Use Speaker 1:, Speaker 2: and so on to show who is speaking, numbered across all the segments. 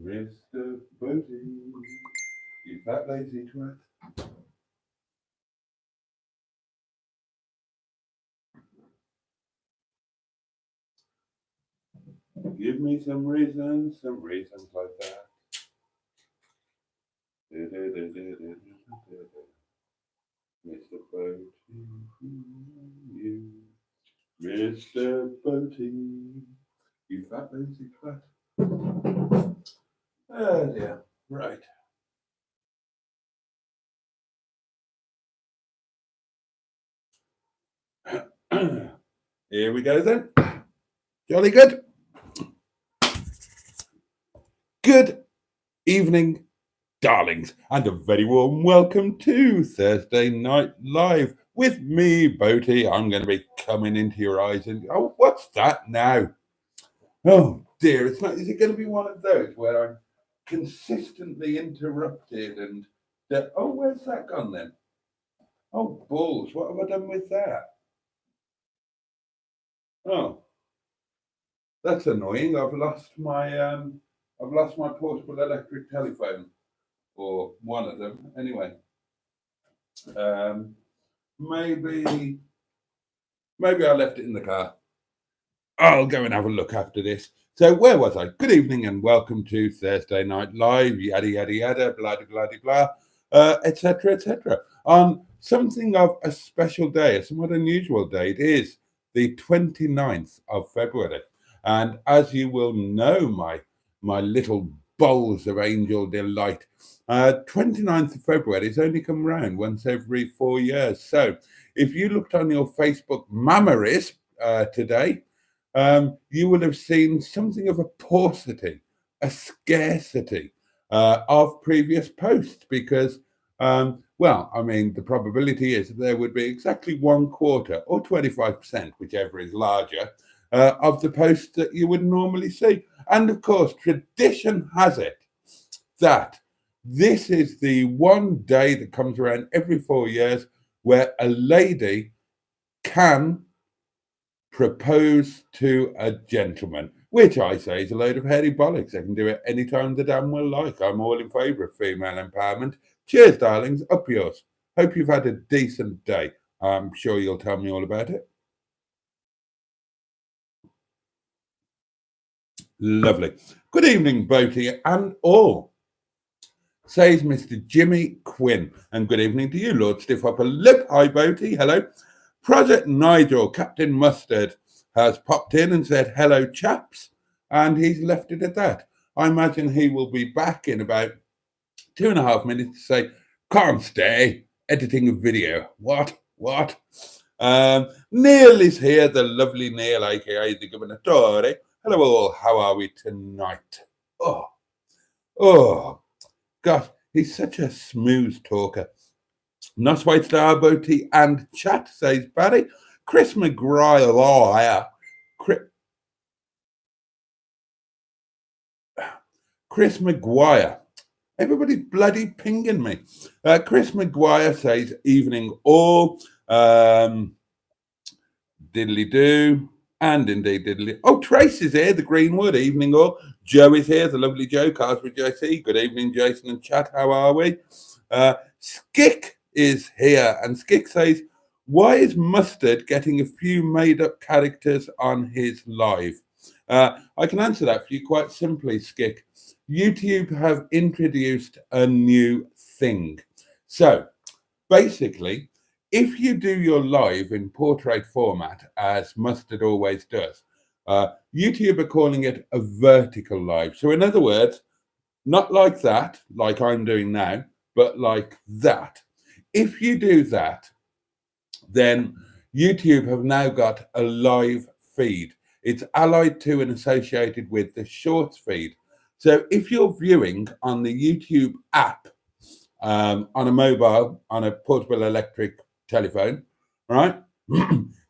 Speaker 1: Mr. Boaty, you fat lazy twat. Give me some reasons like that. Mr. Boaty, you, Mr. Boaty, you fat lazy twat. Oh dear, right. Here we go then. Jolly good. Good evening, darlings, and a very warm welcome to Thursday Night Live with me, Boaty. I'm going to be coming into your eyes and, oh, what's that now? Oh dear, it's not. Is it going to be one of those where I'm consistently interrupted and, oh, where's that gone then? Oh, balls, what have I done with that? Oh, that's annoying. I've lost my portable electric telephone, or one of them. Anyway, maybe I left it in the car. I'll go and have a look after this. So where was I? Good evening and welcome to Thursday Night Live. Yada yada yada, blah blah blah, etc. etc. On something of a special day, a somewhat unusual day. It is the 29th of February, and as you will know, my little bowls of angel delight, 29th of February has only come round once every 4 years. So if you looked on your Facebook memories today, you will have seen something of a paucity, a scarcity of previous posts because, the probability is that there would be exactly 1/4 or 25%, whichever is larger, of the posts that you would normally see. And of course, tradition has it that this is the one day that comes around every 4 years where a lady can propose to a gentleman, which I say is a load of hairy bollocks. They can do it any time they damn well like. I'm all in favour of female empowerment. Cheers, darlings. Up yours. Hope you've had a decent day. I'm sure you'll tell me all about it. Lovely. Good evening, Boaty and all, says Mr. Jimmy Quinn. And good evening to you, Lord Stiff Upper Lip. Hi, Boaty. Hello. Project Nigel, Captain Mustard, has popped in and said, hello, chaps. And he's left it at that. I imagine he will be back in about 2.5 minutes to say, can't stay, editing a video. What? Neil is here, the lovely Neil, aka the Governatore. Hello all, how are we tonight? Oh, gosh, he's such a smooth talker. Not White Star, Boaty and chat, says Barry. Chris McGuire. Chris McGuire. Everybody's bloody pinging me. Chris McGuire says, evening all. Diddly do. And indeed diddly. Oh, Trace is here, the Greenwood. Evening all. Joe is here, the lovely Joe. Cars with JC. Good evening, Jason and chat. How are we? Skick is here, and Skick says, why is Mustard getting a few made-up characters on his live? I can answer that for you quite simply, Skick. YouTube have introduced a new thing. So basically, if you do your live in portrait format, as Mustard always does, YouTube are calling it a vertical live. So in other words, not like that, like I'm doing now, but like that. If you do that, then YouTube have now got a live feed. It's allied to and associated with the shorts feed. So if you're viewing on the YouTube app, on a mobile, on a portable electric telephone, right,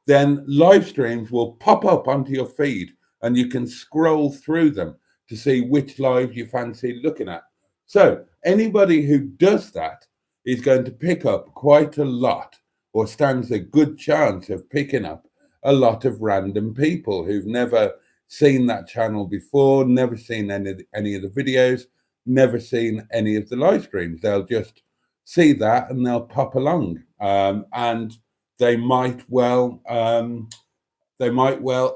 Speaker 1: then live streams will pop up onto your feed and you can scroll through them to see which live you fancy looking at. So anybody who does that is going to pick up quite a lot, or stands a good chance of picking up a lot of random people who've never seen that channel before, never seen any of the videos, never seen any of the live streams. They'll just see that and they'll pop along, and they might well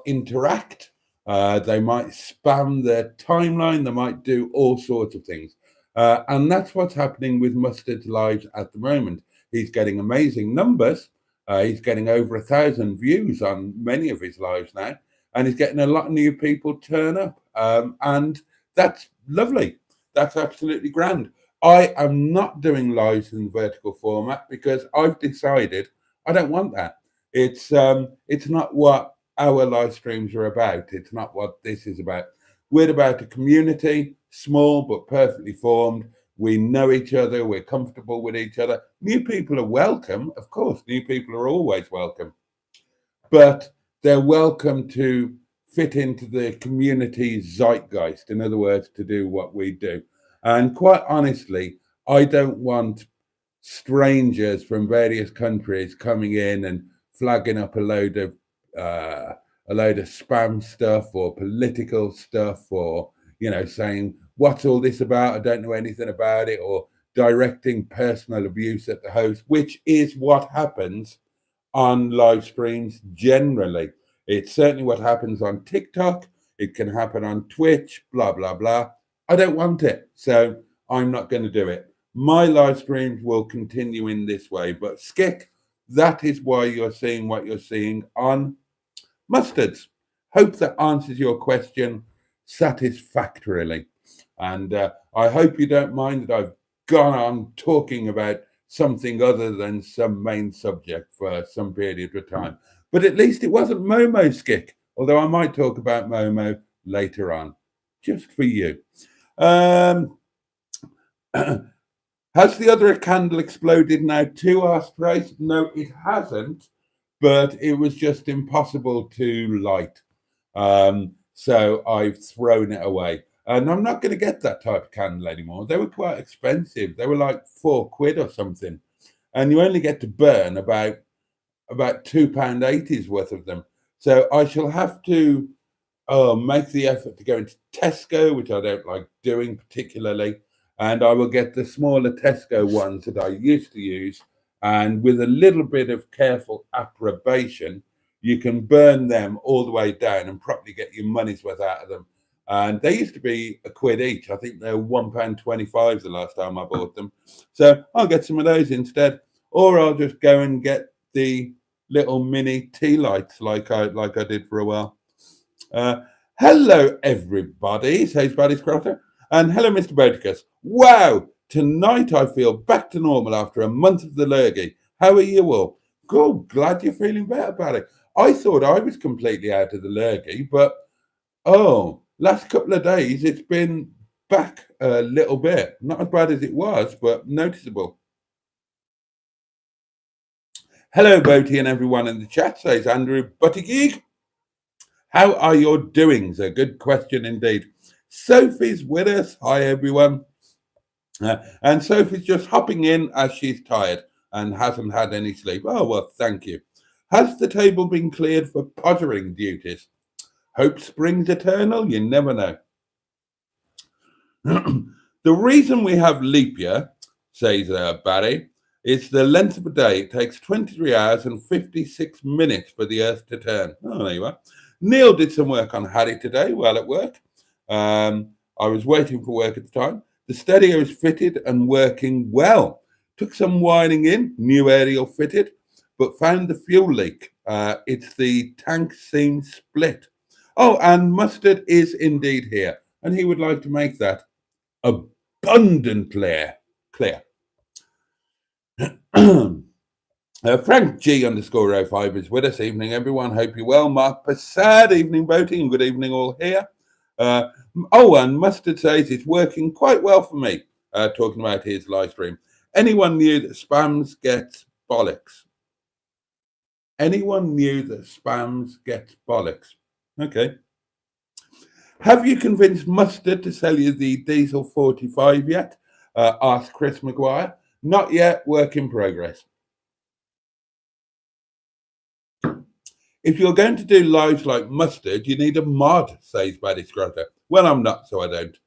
Speaker 1: interact. They might spam their timeline. They might do all sorts of things. And that's what's happening with Mustard's lives at the moment. He's getting amazing numbers. He's getting over 1,000 views on many of his lives now. And he's getting a lot of new people turn up. And that's lovely. That's absolutely grand. I am not doing lives in vertical format because I've decided I don't want that. It's not what our live streams are about. It's not what this is about. We're about a community, small but perfectly formed. We know each other. We're comfortable with each other. New people are welcome. Of course, new people are always welcome. But they're welcome to fit into the community's zeitgeist. In other words, to do what we do. And quite honestly, I don't want strangers from various countries coming in and flagging up a load of spam stuff or political stuff, or saying, what's all this about? I don't know anything about it, or directing personal abuse at the host, which is what happens on live streams generally. It's certainly what happens on TikTok. It can happen on Twitch, blah, blah, blah. I don't want it, so I'm not going to do it. My live streams will continue in this way, but Skick, that is why you're seeing what you're seeing on Mustards. Hope that answers your question satisfactorily. And I hope you don't mind that I've gone on talking about something other than some main subject for some period of time. But at least it wasn't Momo, Skick, although I might talk about Momo later on, just for you. Has the other candle exploded now too, asked Grace? No, it hasn't, but it was just impossible to light. So I've thrown it away. And I'm not going to get that type of candle anymore. They were quite expensive. They were like £4 or something. And you only get to burn about £2.80's worth of them. So I shall have to make the effort to go into Tesco, which I don't like doing particularly. And I will get the smaller Tesco ones that I used to use. And with a little bit of careful approbation, you can burn them all the way down and probably get your money's worth out of them. And they used to be £1 each. I think they're £1.25 the last time I bought them. So I'll get some of those instead. Or I'll just go and get the little mini tea lights like I did for a while. Hello, everybody, says Buddy Scrotter. And hello, Mr. Boticus. Wow, tonight I feel back to normal after a month of the lurgy. How are you all? Good, glad you're feeling better, Buddy. I thought I was completely out of the lurgy, but last couple of days it's been back a little bit. Not as bad as it was, but noticeable. Hello, Boaty and everyone in the chat, says Andrew Buttigieg. How are your doings? A good question indeed. Sophie's with us. Hi, everyone. And Sophie's just hopping in as she's tired and hasn't had any sleep. Oh, well, thank you. Has the table been cleared for pottering duties? Hope springs eternal. You never know. The reason we have leap year, says Barry, is the length of a day. It takes 23 hours and 56 minutes for the Earth to turn. Oh, there you are. Neil did some work on Harry today while at work. I was waiting for work at the time. The stereo is fitted and working well. Took some wiring in, new aerial fitted, but found the fuel leak. It's the tank seam split. Oh, and Mustard is indeed here, and he would like to make that abundantly clear. Frank G _05 is with us. Evening, everyone. Hope you're well. Mark Passad, evening, Boaty, and good evening all here. And Mustard says it's working quite well for me, talking about his live stream. Anyone knew that spams gets bollocks? Anyone knew that spams gets bollocks? Okay. Have you convinced Mustard to sell you the Diesel 45 yet? Asked Chris McGuire. Not yet, work in progress. If you're going to do lives like mustard, you need a mod, says Boaty Scrotter. Well, I'm not, so I don't.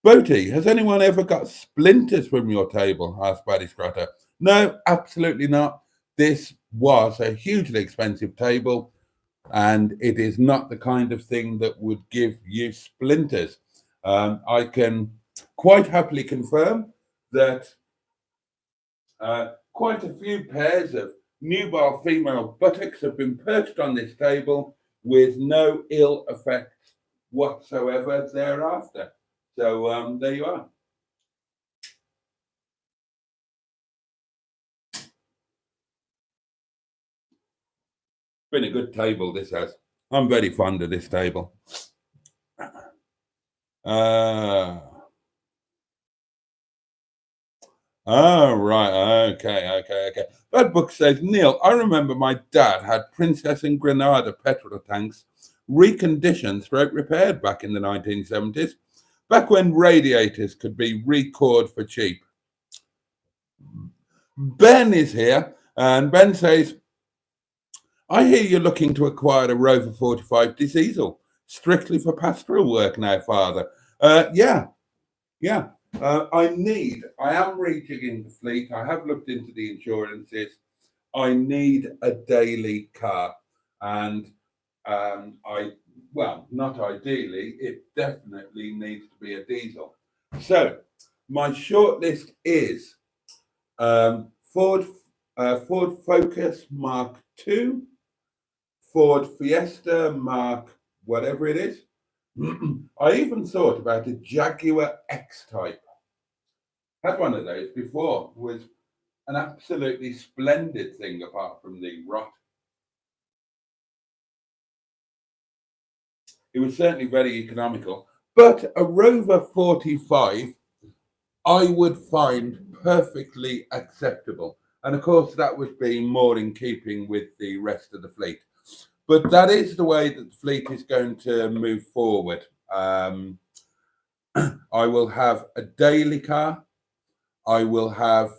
Speaker 1: Boaty, has anyone ever got splinters from your table? Asked Boaty Scrotter. No, absolutely not. This was a hugely expensive table, and it is not the kind of thing that would give you splinters. I can quite happily confirm that quite a few pairs of nubile female buttocks have been perched on this table with no ill effects whatsoever thereafter. So there you are. Been a good table, this has. I'm very fond of this table. Oh, right. Okay. That book says, Neil, I remember my dad had Princess and Granada petrol tanks reconditioned / repaired back in the 1970s, back when radiators could be recored for cheap. Ben is here, and Ben says, I hear you're looking to acquire a Rover 45 diesel, strictly for pastoral work now, Father. Yeah. I am rejigging the fleet. I have looked into the insurances. I need a daily car. And not ideally, it definitely needs to be a diesel. So my shortlist is Ford Focus Mark II, Ford Fiesta Mark whatever it is. I even thought about a Jaguar X-Type. Had one of those before. Was an absolutely splendid thing apart from the rot. It was certainly very economical. But a Rover 45 I would find perfectly acceptable. And of course, that would be more in keeping with the rest of the fleet. But that is the way that the fleet is going to move forward. I will have a daily car. I will have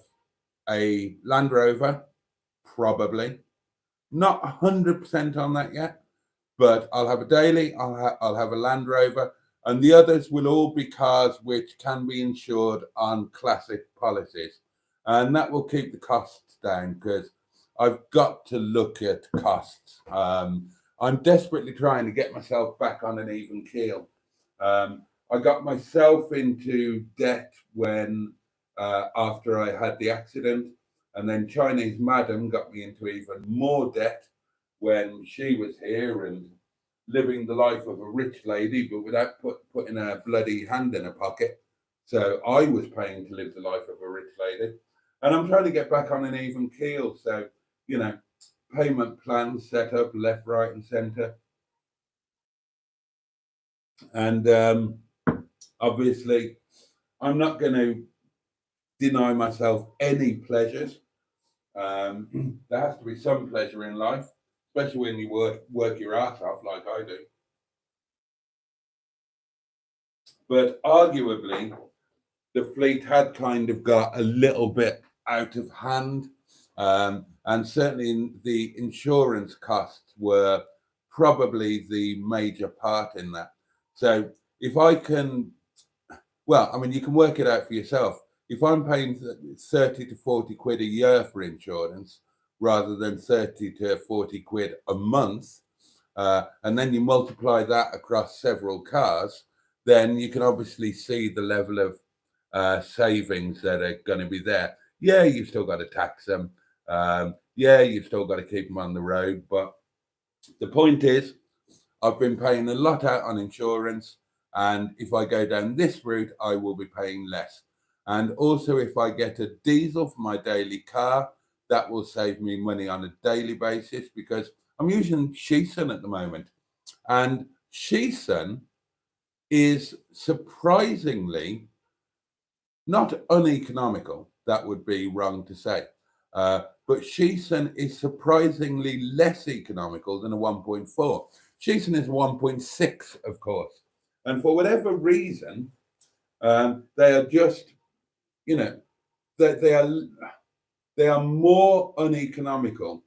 Speaker 1: a Land Rover, probably. Not 100% on that yet, but I'll have a daily, I'll have a Land Rover, and the others will all be cars which can be insured on classic policies. And that will keep the costs down because I've got to look at costs. I'm desperately trying to get myself back on an even keel. I got myself into debt when after I had the accident, and then Chinese Madam got me into even more debt when she was here and living the life of a rich lady, but without putting a bloody hand in her pocket. So I was paying to live the life of a rich lady. And I'm trying to get back on an even keel. So, payment plans set up left, right, and centre. And obviously, I'm not going to deny myself any pleasures. There has to be some pleasure in life, especially when you work your ass off like I do. But arguably, the fleet had kind of got a little bit out of hand. And certainly the insurance costs were probably the major part in that. So if I can, you can work it out for yourself. If I'm paying 30 to 40 quid a year for insurance rather than 30 to 40 quid a month, and then you multiply that across several cars, then you can obviously see the level of savings that are going to be there. Yeah, you've still got to tax them. Yeah, you've still got to keep them on the road. But the point is, I've been paying a lot out on insurance. And if I go down this route, I will be paying less. And also, if I get a diesel for my daily car, that will save me money on a daily basis because I'm using Cheeseburger at the moment. And Cheeseburger is surprisingly not uneconomical. That would be wrong to say. But Cheeseburger is surprisingly less economical than a 1.4. Cheeseburger is 1.6, of course. And for whatever reason, they are just, they are they are more uneconomical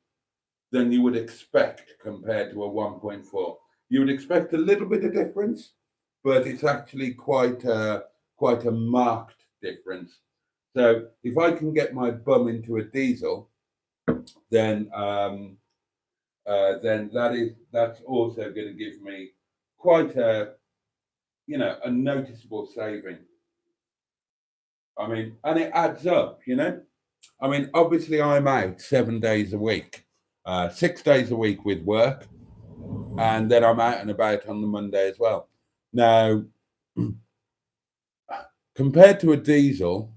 Speaker 1: than you would expect compared to a 1.4. You would expect a little bit of difference, but it's actually quite a marked difference. So if I can get my bum into a diesel, then that's also going to give me quite a noticeable saving. I mean, and it adds up. I mean, obviously I'm out 7 days a week, 6 days a week with work, and then I'm out and about on the Monday as well. Now, compared to a diesel,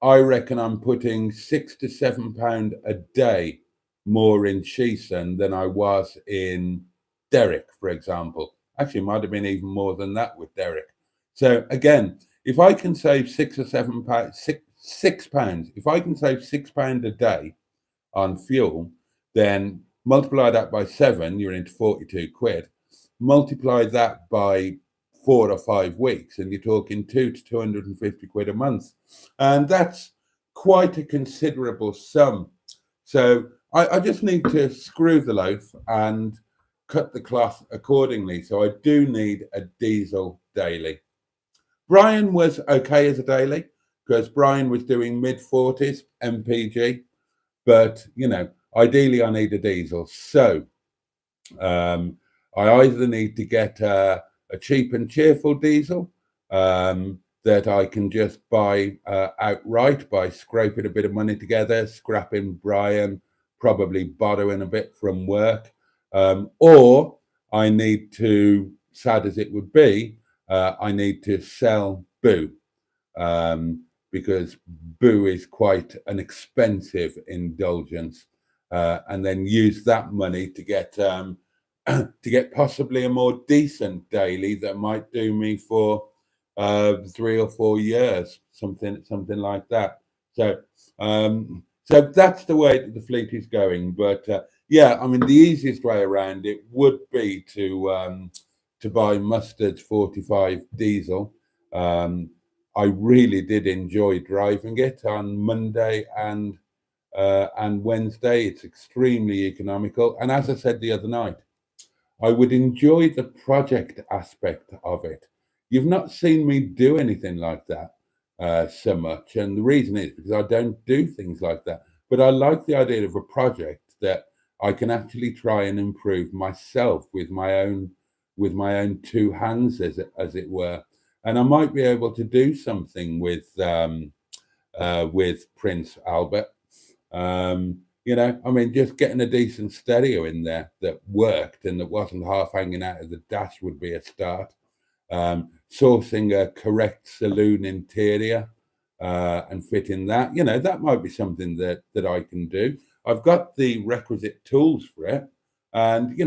Speaker 1: I reckon I'm putting £6 to £7 a day more in Cheeseburger than I was in Derrick, for example. Actually, it might have been even more than that with Derrick. So again, if I can save £6, if I can save £6 a day on fuel, then multiply that by 7, you're into 42 quid. Multiply that by 4 or 5 weeks, and you're talking 2 to 250 quid a month. And that's quite a considerable sum. So I just need to screw the loaf and cut the cloth accordingly. So I do need a diesel daily. Brian was okay as a daily because Brian was doing mid-40s MPG, but ideally I need a diesel. So I either need to get a cheap and cheerful diesel that I can just buy outright by scraping a bit of money together, scrapping Brian, probably borrowing a bit from work, or I need to, sad as it would be, I need to sell Boo, because Boo is quite an expensive indulgence, and then use that money to get to get possibly a more decent daily that might do me for 3 or 4 years, something like that. So so that's the way that the fleet is going. But yeah, I mean, the easiest way around it would be to buy Mustard's 45 diesel. I really did enjoy driving it on Monday and Wednesday. It's extremely economical, and as I said the other night, I would enjoy the project aspect of it. You've not seen me do anything like that so much, and the reason is because I don't do things like that. But I like the idea of a project that I can actually try and improve myself with my own two hands, as it were. And I might be able to do something with Prince Albert. I mean, just getting a decent stereo in there that worked and that wasn't half hanging out of the dash would be a start. Sourcing a correct saloon interior and fitting that, that might be something that I can do. I've got the requisite tools for it, and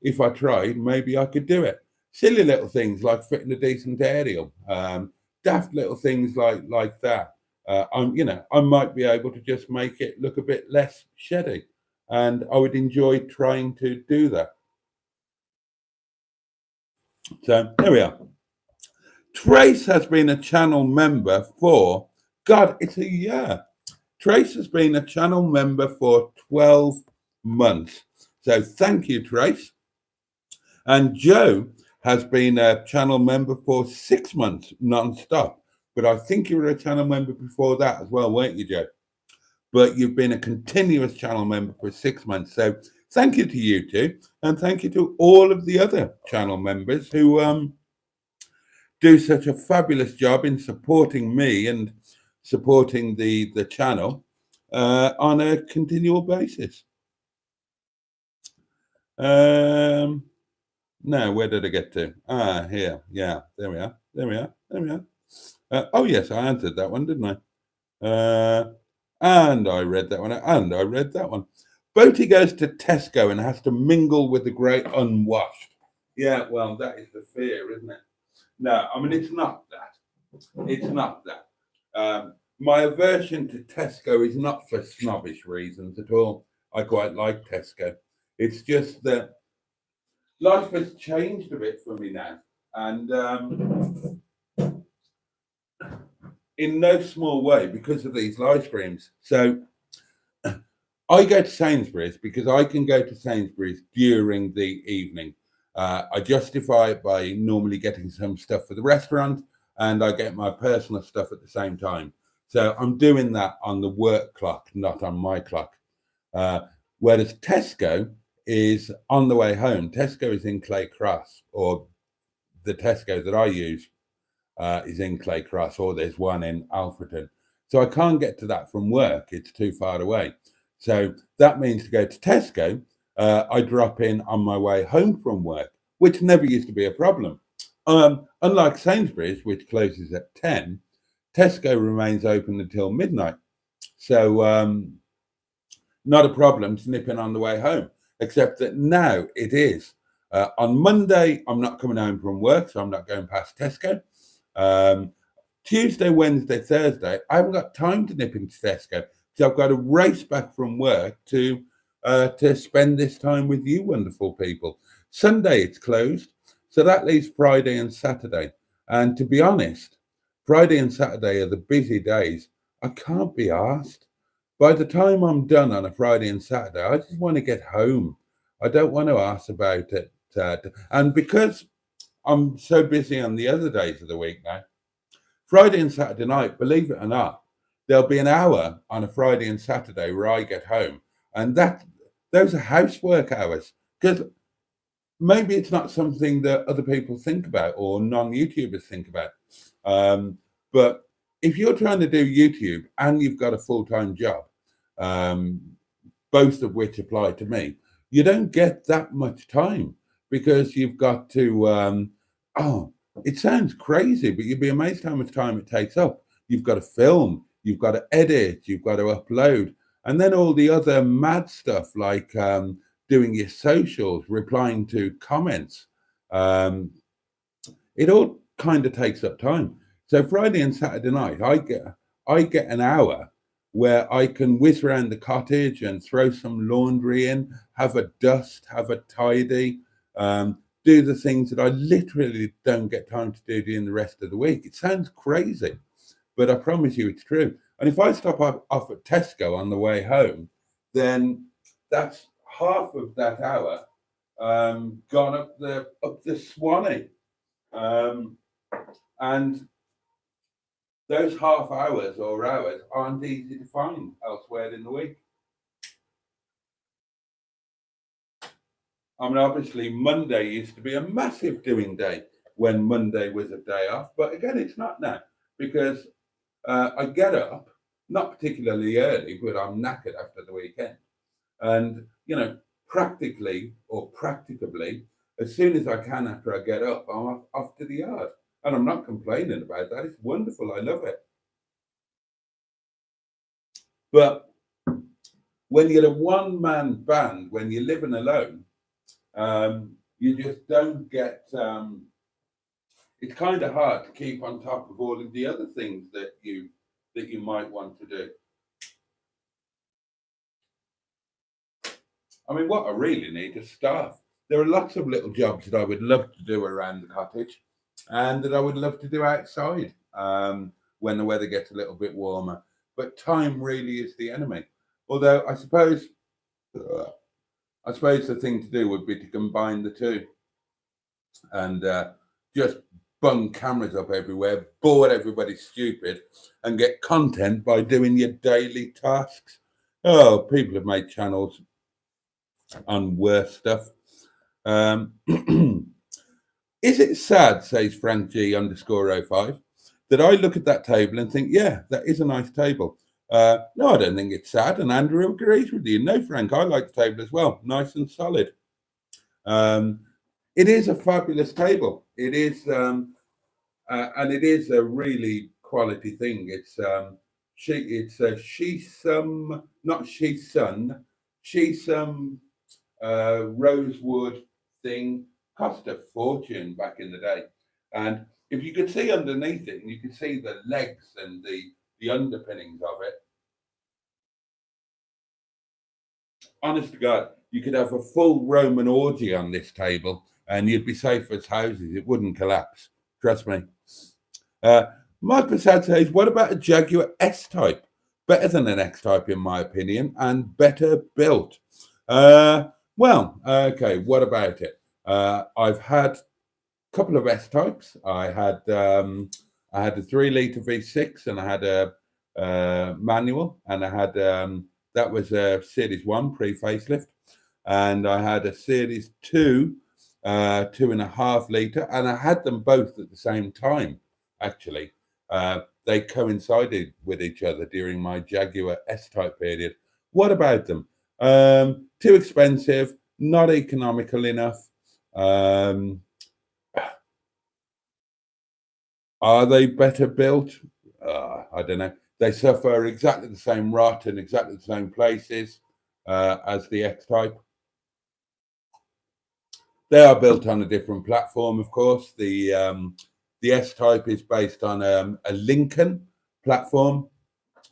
Speaker 1: if I tried, maybe I could do it. Silly little things like fitting a decent aerial, daft little things like that. I might be able to just make it look a bit less sheddy, and I would enjoy trying to do that. So there we are. Trace has been a channel member for, God, it's a year. Trace has been a channel member for 12 months. So thank you, Trace. And Joe has been a channel member for 6 months non-stop. But I think you were a channel member before that as well, weren't you, Joe? But you've been a continuous channel member for 6 months. So thank you to you two. And thank you to all of the other channel members who do such a fabulous job in supporting me and supporting the channel on a continual basis. Now, where did I get to? Here. Yeah, there we are. Oh, yes, I answered that one, didn't I? And I read that one, and I read that one. Boaty goes to Tesco and has to mingle with the great unwashed. Yeah, well, that is the fear, isn't it? No, I mean, it's not that. It's not that. My aversion to Tesco is not for snobbish reasons at all. I quite like Tesco. It's just that life has changed a bit for me now. And in no small way because of these live streams. So I go to Sainsbury's because I can go to Sainsbury's during the evening. I justify it by normally getting some stuff for the restaurant, and I get my personal stuff at the same time. So I'm doing that on the work clock, not on my clock. Whereas Tesco is on the way home. Tesco is in Clay Cross, or the Tesco that I use is in Clay Cross, or there's one in Alfreton. So I can't get to that from work. It's too far away. So that means to go to Tesco, I drop in on my way home from work, which never used to be a problem. Unlike Sainsbury's, which closes at 10, Tesco remains open until midnight. So not a problem to nip in on the way home, except that now it is. On Monday, I'm not coming home from work, so I'm not going past Tesco. Tuesday, Wednesday, Thursday, I haven't got time to nip into Tesco. So I've got to race back from work to spend this time with you wonderful people. Sunday, it's closed. So that leaves Friday and Saturday. And to be honest, Friday and Saturday are the busy days. I can't be asked. By the time I'm done on a Friday and Saturday, I just want to get home. I don't want to ask about it. And because I'm so busy on the other days of the week now, Friday and Saturday night, believe it or not, there'll be an hour on a Friday and Saturday where I get home. And those are housework hours. Because maybe it's not something that other people think about or non-YouTubers think about. But if you're trying to do YouTube and you've got a full-time job, both of which apply to me, you don't get that much time because you've got to, it sounds crazy, but you'd be amazed how much time it takes up. You've got to film, you've got to edit, you've got to upload, and then all the other mad stuff like doing your socials, replying to comments. It all kind of takes up time. So Friday and Saturday night, I get an hour where I can whiz around the cottage and throw some laundry in, have a dust, have a tidy, do the things that I literally don't get time to do during the rest of the week. It sounds crazy, but I promise you it's true. And if I stop off at Tesco on the way home, then that's half of that hour gone up the Swanee. And those half hours or hours aren't easy to find elsewhere in the week. I mean, obviously, Monday used to be a massive doing day when Monday was a day off. But again, it's not now because I get up, not particularly early, but I'm knackered after the weekend. And, practicably, as soon as I can after I get up, I'm off to the yard. And I'm not complaining about that. It's wonderful. I love it. But when you're a one-man band, when you're living alone, you just don't get, it's kind of hard to keep on top of all of the other things that you might want to do. I mean, what I really need is staff. There are lots of little jobs that I would love to do around the cottage and that I would love to do outside when the weather gets a little bit warmer. But time really is the enemy. Although I suppose the thing to do would be to combine the two and just bung cameras up everywhere, bore everybody stupid, and get content by doing your daily tasks. Oh, people have made channels on worse stuff. Is it sad, says Frank G _05, that I look at that table and think, yeah, that is a nice table. No, I don't think it's sad, and Andrew agrees with you. No, Frank, I like the table as well, nice and solid. It is a fabulous table. It is, and it is a really quality thing. It's a Sheesum rosewood thing. Cost a fortune back in the day, and if you could see underneath it, and you could see the legs and the underpinnings of it. Honest to God, you could have a full Roman orgy on this table and you'd be safe as houses. It wouldn't collapse. Trust me. Mike Prasad says, what about a Jaguar S-Type? better than an X-Type in my opinion, and better built. Okay, what about it? I've had a couple of S-Types. I had a 3-litre V6, and I had a manual, and I had that was a Series 1 pre-facelift, and I had a Series 2 2.5-litre, and I had them both at the same time. Actually, they coincided with each other during my Jaguar S-Type period. What about them? Too expensive, not economical enough. Are they better built? I don't know. They suffer exactly the same rot in exactly the same places as the X-Type. They are built on a different platform, of course. The S-Type is based on a Lincoln platform,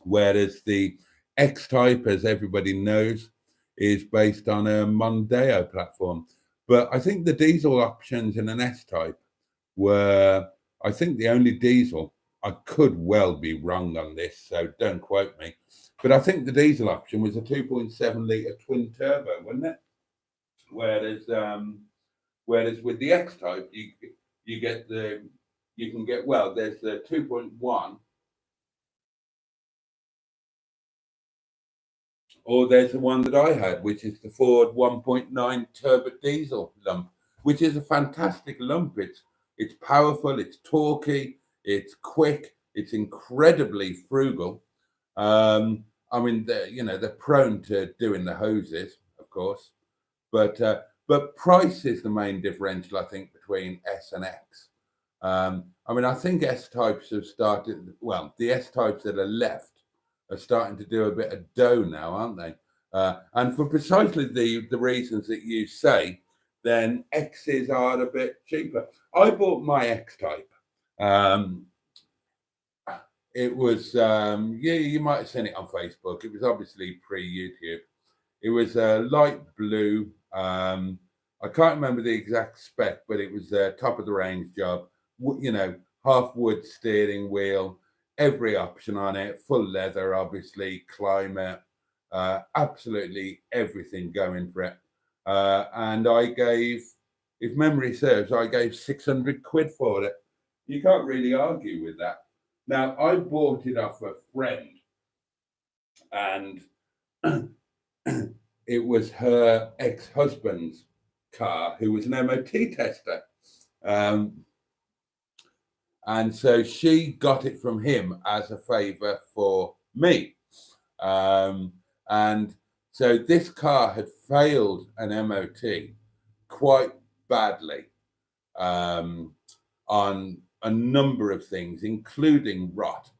Speaker 1: whereas the X-Type, as everybody knows, is based on a Mondeo platform. But I think the diesel options in an S-Type were, I think, the only diesel. I could well be wrong on this, so don't quote me. But I think the diesel option was a 2.7-litre twin turbo, wasn't it? Whereas with the X-Type, you can get, well, there's the 2.1, or there's the one that I had, which is the Ford 1.9 turbo diesel lump, which is a fantastic lump. It's powerful, it's torquey, it's quick, it's incredibly frugal. I mean, they're prone to doing the hoses, of course, but price is the main differential, I think, between S and X. I mean, I think S-Types have started, well, the S-Types that are left are starting to do a bit of dough now, aren't they? And for precisely the reasons that you say, then X's are a bit cheaper. I bought my X-Type. It was, you might have seen it on Facebook. It was obviously pre-YouTube. It was a light blue. I can't remember the exact spec, but it was a top of the range job. Half wood steering wheel, every option on it, full leather, obviously, climate, absolutely everything going for it. And I gave, if memory serves, I gave 600 quid for it. You can't really argue with that. Now, I bought it off a friend, and it was her ex-husband's car, who was an MOT tester. And so she got it from him as a favour for me. And so this car had failed an MOT quite badly on a number of things, including rot,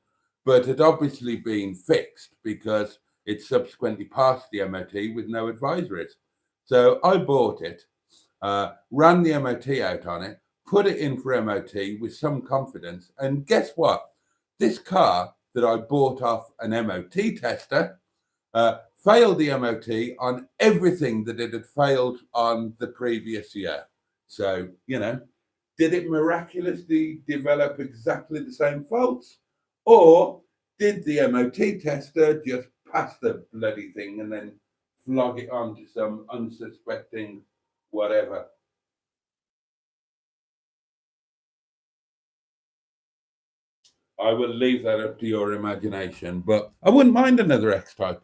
Speaker 1: but had obviously been fixed because it subsequently passed the MOT with no advisories. So I bought it, ran the MOT out on it, put it in for MOT with some confidence, and guess what? This car that I bought off an MOT tester failed the MOT on everything that it had failed on the previous year. So, did it miraculously develop exactly the same faults? Or did the MOT tester just pass the bloody thing and then flog it on to some unsuspecting whatever? I will leave that up to your imagination, but I wouldn't mind another X-Type.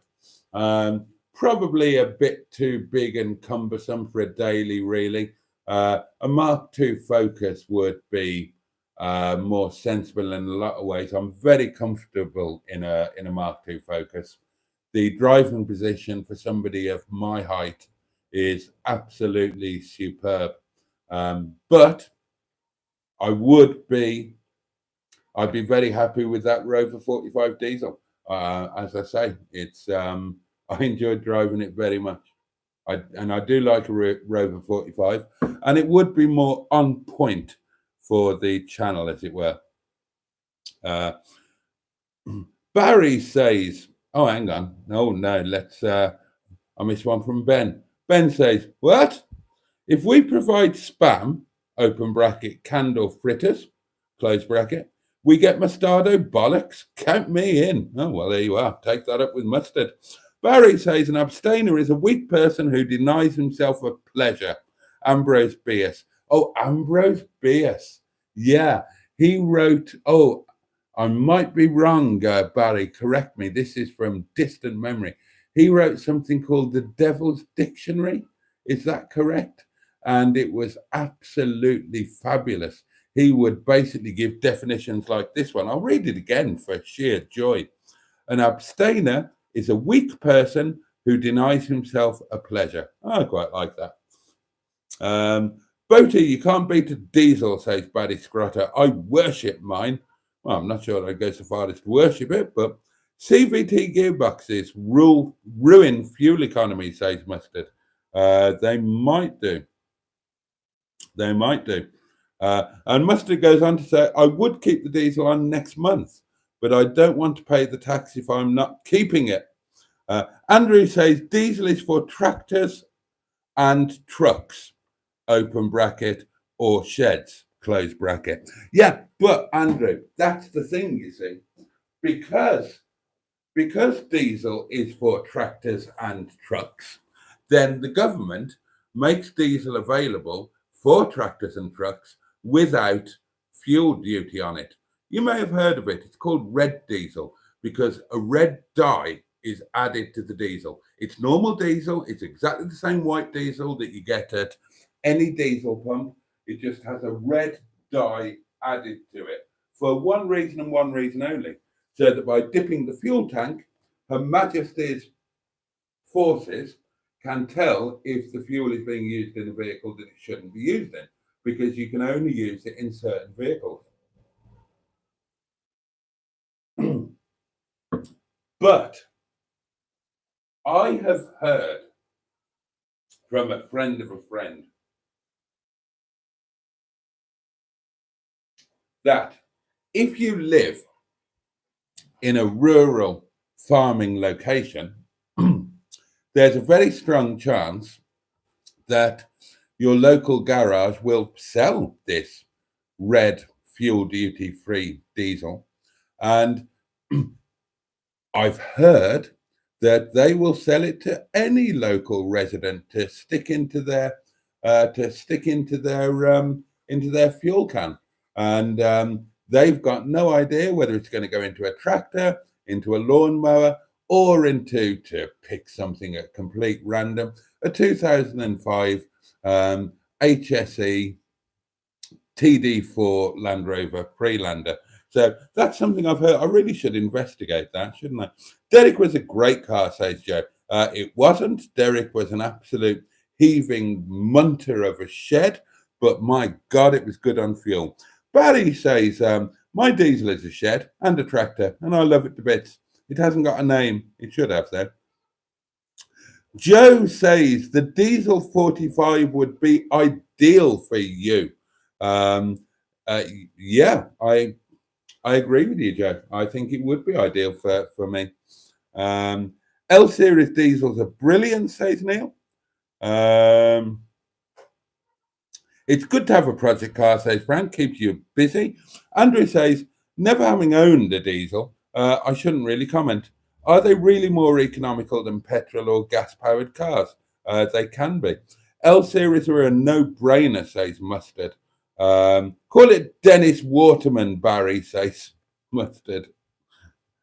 Speaker 1: Probably a bit too big and cumbersome for a daily, really. A Mark II Focus would be more sensible in a lot of ways. I'm very comfortable in a Mark II Focus. The driving position for somebody of my height is absolutely superb. But I'd be very happy with that Rover 45 diesel. As I say, it's I enjoyed driving it very much. I do like a Rover 45, and it would be more on point for the channel, as it were. Barry says, oh, hang on. Oh, no, let's, I missed one from Ben. Ben says, what? If we provide spam, open bracket, canned or fritters, close bracket, We get mustardo bollocks. Count me in. Oh, well, there you are. Take that up with mustard. Barry says an abstainer is a weak person who denies himself a pleasure. Ambrose Bierce. Oh, Ambrose Bierce. Yeah, he wrote, oh, I might be wrong, Barry, correct me. This is from distant memory. He wrote something called the Devil's Dictionary. Is that correct? And it was absolutely fabulous. He would basically give definitions like this one. I'll read it again for sheer joy. An abstainer is a weak person who denies himself a pleasure. I quite like that. Boaty, you can't beat a diesel, says Baddy Scrotter. I worship mine. Well, I'm not sure I'd go so far as to worship it, but CVT gearboxes ruin fuel economy, says Mustard. They might do. They might do. And Mustard goes on to say, I would keep the diesel on next month, but I don't want to pay the tax if I'm not keeping it. Andrew says diesel is for tractors and trucks, open bracket, or sheds, close bracket. Yeah, but Andrew, that's the thing, you see, because diesel is for tractors and trucks, then the government makes diesel available for tractors and trucks without fuel duty on it. You may have heard of it. It's called red diesel because a red dye is added to the diesel. It's normal diesel. It's exactly the same white diesel that you get at any diesel pump. It just has a red dye added to it for one reason and one reason only, so that by dipping the fuel tank, Her Majesty's forces can tell if the fuel is being used in a vehicle that it shouldn't be used in, because you can only use it in certain vehicles. But I have heard from a friend of a friend that if you live in a rural farming location, there's a very strong chance that your local garage will sell this red fuel duty free diesel. And I've heard that they will sell it to any local resident to stick into their fuel can. And they've got no idea whether it's going to go into a tractor, into a lawnmower, or into, to pick something at complete random, a 2005 HSE TD4 Land Rover Freelander. So that's something I've heard. I really should investigate that, shouldn't I? Derek was a great car, says Joe. It wasn't. Derek was an absolute heaving munter of a shed, but my God, it was good on fuel. Barry says, my diesel is a shed and a tractor, and I love it to bits. It hasn't got a name. It should have, though. Joe says the diesel 45 would be ideal for you. Yeah, I agree with you, Joe. I think it would be ideal for me. L series diesels are brilliant, says Neil. It's good to have a project car, says Frank. Keeps you busy. Andrew says, never having owned a diesel, I shouldn't really comment. Are they really more economical than petrol or gas-powered cars? They can be. L series are a no-brainer, says Mustard. Call it Dennis Waterman, Barry, says Mustard.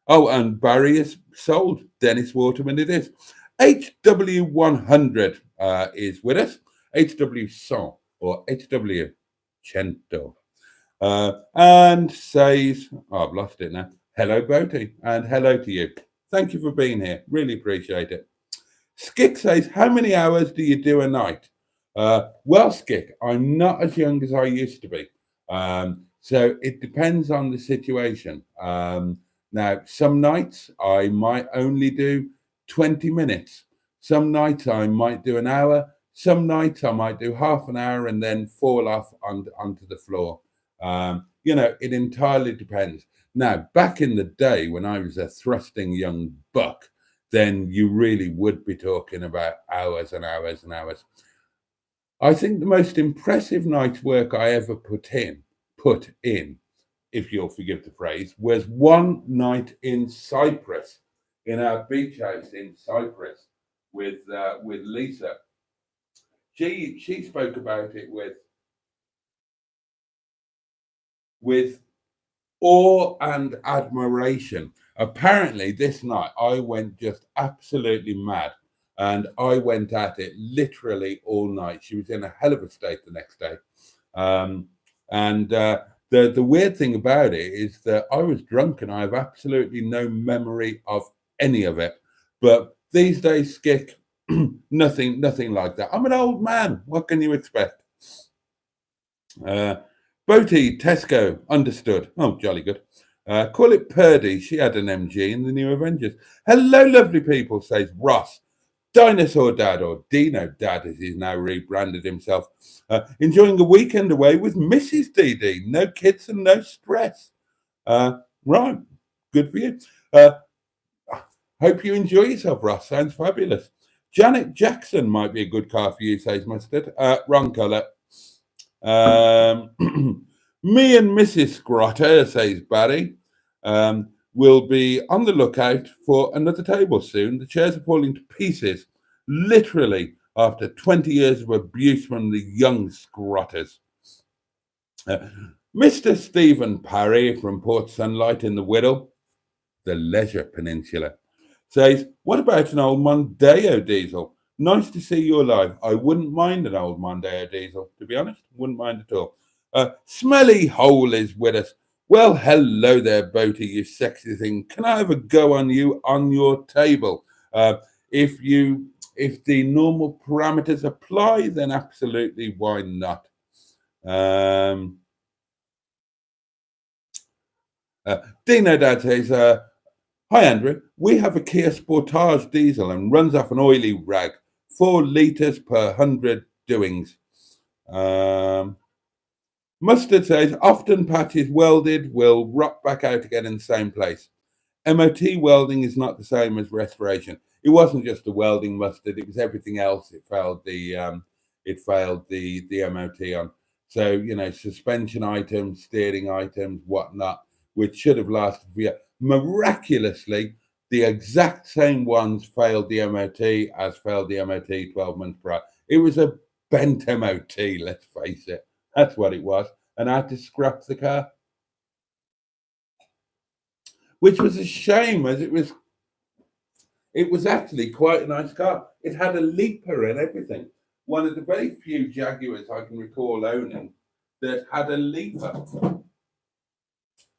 Speaker 1: Oh, and Barry is sold. Dennis Waterman it is. HW100 is with us. HW100 or HW100. And says, oh, I've lost it now. Hello, Boaty, and hello to you. Thank you for being here. Really appreciate it. Skick says, how many hours do you do a night? Well, Skick, I'm not as young as I used to be. So it depends on the situation. Now, some nights I might only do 20 minutes. Some nights I might do an hour. Some nights I might do half an hour and then fall off onto the floor. It entirely depends. Now, back in the day when I was a thrusting young buck, then you really would be talking about hours and hours and hours. I think the most impressive night's work I ever put in if you'll forgive the phrase, was one night in Cyprus, in our beach house in Cyprus with Lisa. She spoke about it with awe and admiration. Apparently, this night I went just absolutely mad, and I went at it literally all night. She was in a hell of a state the next day, and the weird thing about it is that I was drunk and I have absolutely no memory of any of it. But these days, Skick, nothing like that. I'm an old man. What can you expect? Boaty, Tesco, understood. Oh, jolly good. Call it Purdy. She had an MG in the New Avengers. Hello, lovely people, says Ross. Dinosaur Dad, or Dino Dad, as he's now rebranded himself. Enjoying a weekend away with Mrs. DD. No kids and no stress. Right, good for you. Hope you enjoy yourself, Ross. Sounds fabulous. Janet Jackson might be a good car for you, says Mustard. Wrong colour. Me and Mrs. Scrotter, says Barry, will be on the lookout for another table soon. The chairs are falling to pieces, literally, after 20 years of abuse from the young Scrotters. Mr. Stephen Parry from Port Sunlight in the Whittle, the Leisure Peninsula, says, what about an old Mondeo diesel? Nice to see you alive. I wouldn't mind an old Mondeo diesel, to be honest. Wouldn't mind at all. Smelly Hole is with us. Well, hello there, Boaty, you sexy thing. Can I have a go on you on your table? If the normal parameters apply, then absolutely, why not? Dino Dad says, hi, Andrew. We have a Kia Sportage diesel and runs off an oily rag. 4 litres per 100 doings. Mustard says, often patches welded will rot back out again in the same place. MOT welding is not the same as restoration. It wasn't just the welding, Mustard. It was everything else. It failed the MOT on. So, suspension items, steering items, whatnot, which should have lasted for years. Miraculously, the exact same ones failed the MOT as failed the MOT 12 months prior. It was a bent MOT, let's face it. That's what it was. And I had to scrap the car. Which was a shame, as it was actually quite a nice car. It had a leaper and everything. One of the very few Jaguars I can recall owning that had a leaper.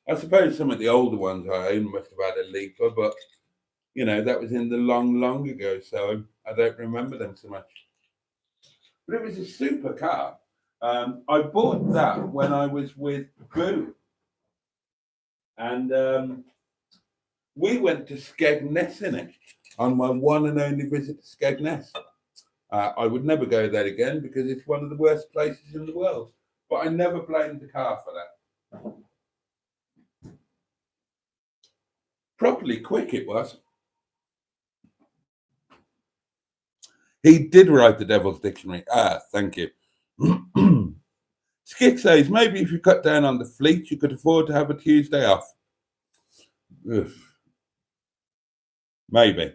Speaker 1: I suppose some of the older ones I own must have had a leaper, but that was in the long ago, so I don't remember them so much. But it was a super car. I bought that when I was with Boo, and we went to Skegness in it on my one and only visit to Skegness. I would never go there again because it's one of the worst places in the world. But I never blamed the car for that. Properly quick it was. He did write the Devil's Dictionary. Thank you. Skick says, maybe if you cut down on the fleet, you could afford to have a Tuesday off. Ugh. Maybe.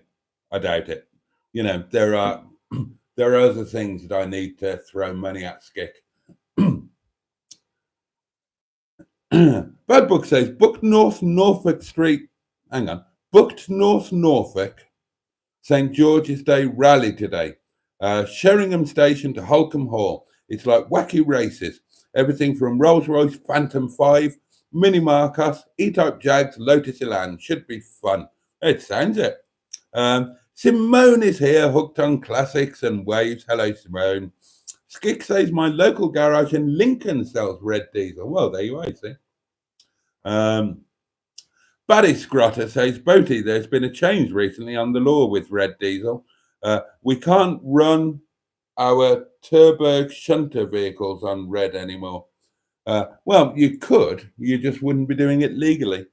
Speaker 1: I doubt it. There are other things that I need to throw money at, Skick. Bad Book says, booked North Norfolk Street. Hang on. Booked North Norfolk St. George's Day rally today. Sheringham Station to Holcombe Hall. It's like wacky races. Everything from Rolls-Royce Phantom 5, Mini Marcos, E-Type Jags, Lotus Elan. Should be fun. It sounds it. Simone is here, hooked on classics and waves. Hello, Simone. Skick says my local garage in Lincoln sells red diesel. Well, there you are, see. Barry Scrotter says, Boaty, there's been a change recently on the law with red diesel. We can't run our Turbo shunter vehicles on red anymore. Well, you could. You just wouldn't be doing it legally.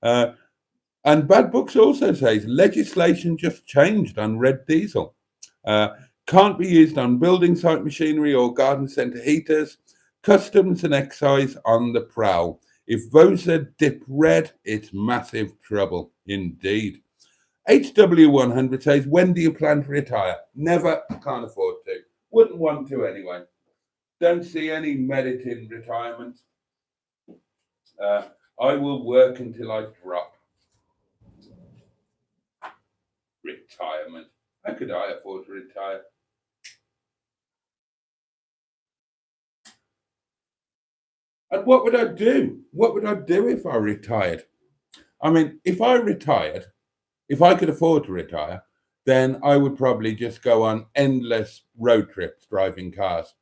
Speaker 1: And Bad Books also says legislation just changed on red diesel. Can't be used on building site machinery or garden centre heaters. Customs and excise on the prowl. If Vosa dip red, it's massive trouble indeed. HW100 says, when do you plan to retire? Never, can't afford to. Wouldn't want to anyway. Don't see any merit in retirement. I will work until I drop. Retirement. How could I afford to retire? And what would I do? What would I do if I retired? I mean, if I retired, if I could afford to retire, then I would probably just go on endless road trips driving cars.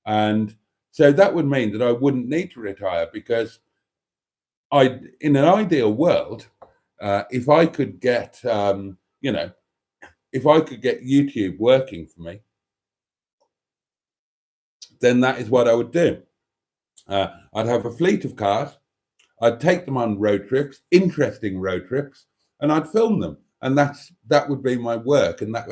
Speaker 1: And so that would mean that I wouldn't need to retire because in an ideal world, if I could get, if I could get YouTube working for me, then that is what I would do. I'd have a fleet of cars. I'd take them on road trips, interesting road trips, and I'd film them. And that would be my work, and that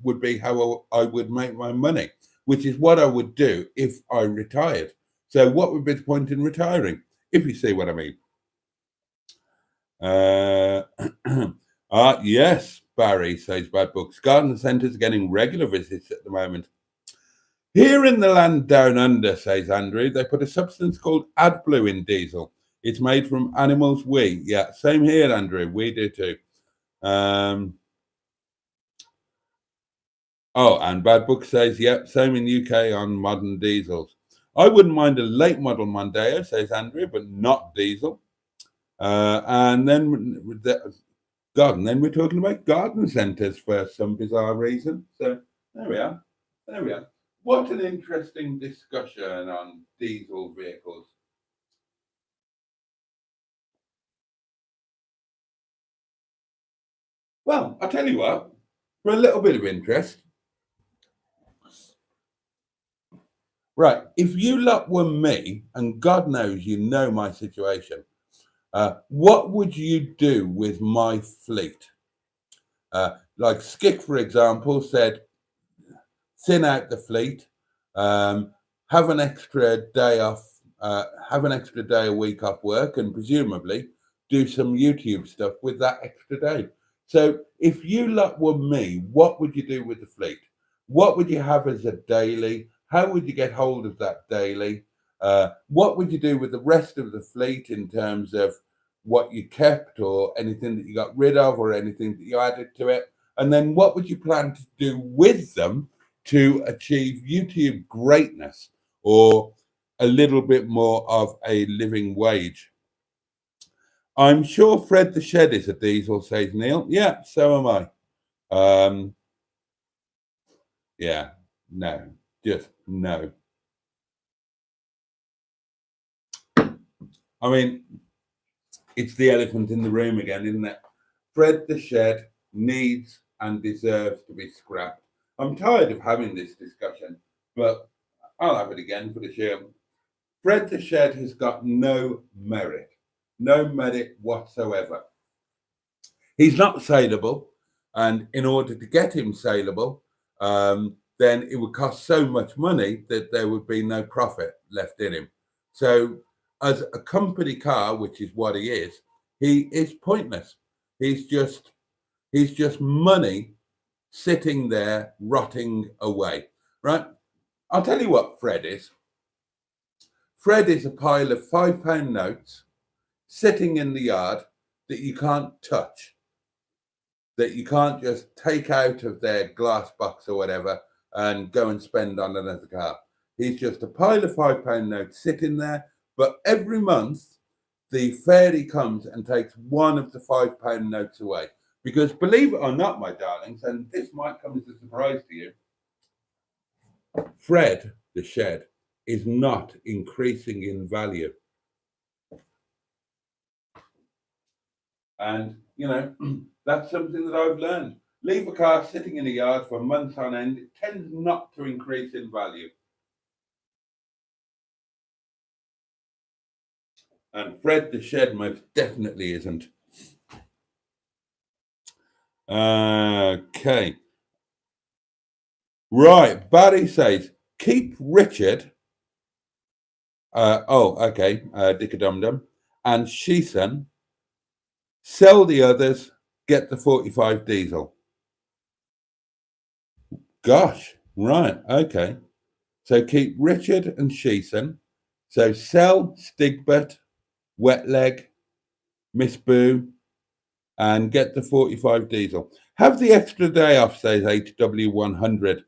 Speaker 1: would be how I would make my money, which is what I would do if I retired. So what would be the point in retiring, if you see what I mean? Yes, Barry says Bad Books. Garden centres are getting regular visits at the moment. Here in the land down under, says Andrew, they put a substance called AdBlue in diesel. It's made from animals' wee. Yeah, same here, Andrew. We do too. And Bad Book says, yep, same in UK on modern diesels. I wouldn't mind a late model Mondeo, says Andrew, but not diesel. And then we're talking about garden centres for some bizarre reason. So there we are. What an interesting discussion on diesel vehicles. Well, I'll tell you what, for a little bit of interest. Right, if you lot were me, and God knows you know my situation, what would you do with my fleet? Like Skick, for example, said, thin out the fleet, have an extra day off, have an extra day a week off work, and presumably do some YouTube stuff with that extra day. So if you lot were me, what would you do with the fleet? What would you have as a daily? How would you get hold of that daily? What would you do with the rest of the fleet in terms of what you kept or anything that you got rid of or anything that you added to it? And then what would you plan to do with them to achieve YouTube greatness or a little bit more of a living wage? I'm sure Fred the Shed is a diesel, says Neil. Yeah, so am I. Yeah, no, just no. I mean, it's the elephant in the room again, isn't it? Fred the Shed needs and deserves to be scrapped. I'm tired of having this discussion, but I'll have it again for the show. Fred the Shed has got no merit whatsoever. He's not saleable, and in order to get him saleable, then it would cost so much money that there would be no profit left in him. So as a company car, which is what he is pointless. He's just money sitting there rotting away, right? I'll tell you what Fred is. Fred is a pile of £5 notes sitting in the yard that you can't touch, that you can't just take out of their glass box or whatever and go and spend on another car. He's just a pile of £5 notes sitting there, but every month the fairy comes and takes one of the £5 notes away. Because believe it or not, my darlings, and this might come as a surprise to you, Fred the Shed is not increasing in value. And, you know, that's something that I've learned. Leave a car sitting in a yard for months on end, it tends not to increase in value. And Fred the Shed most definitely isn't. Okay. Right. Barry says, keep Richard. Okay. Dick-a-dum-dum. and Sheeson, sell the others, get the 45 diesel. Gosh, right, okay. So keep Richard and Sheeson. So sell Stigbert, Wet Leg, Miss Boo, and get the 45 diesel. Have the extra day off, says HW100.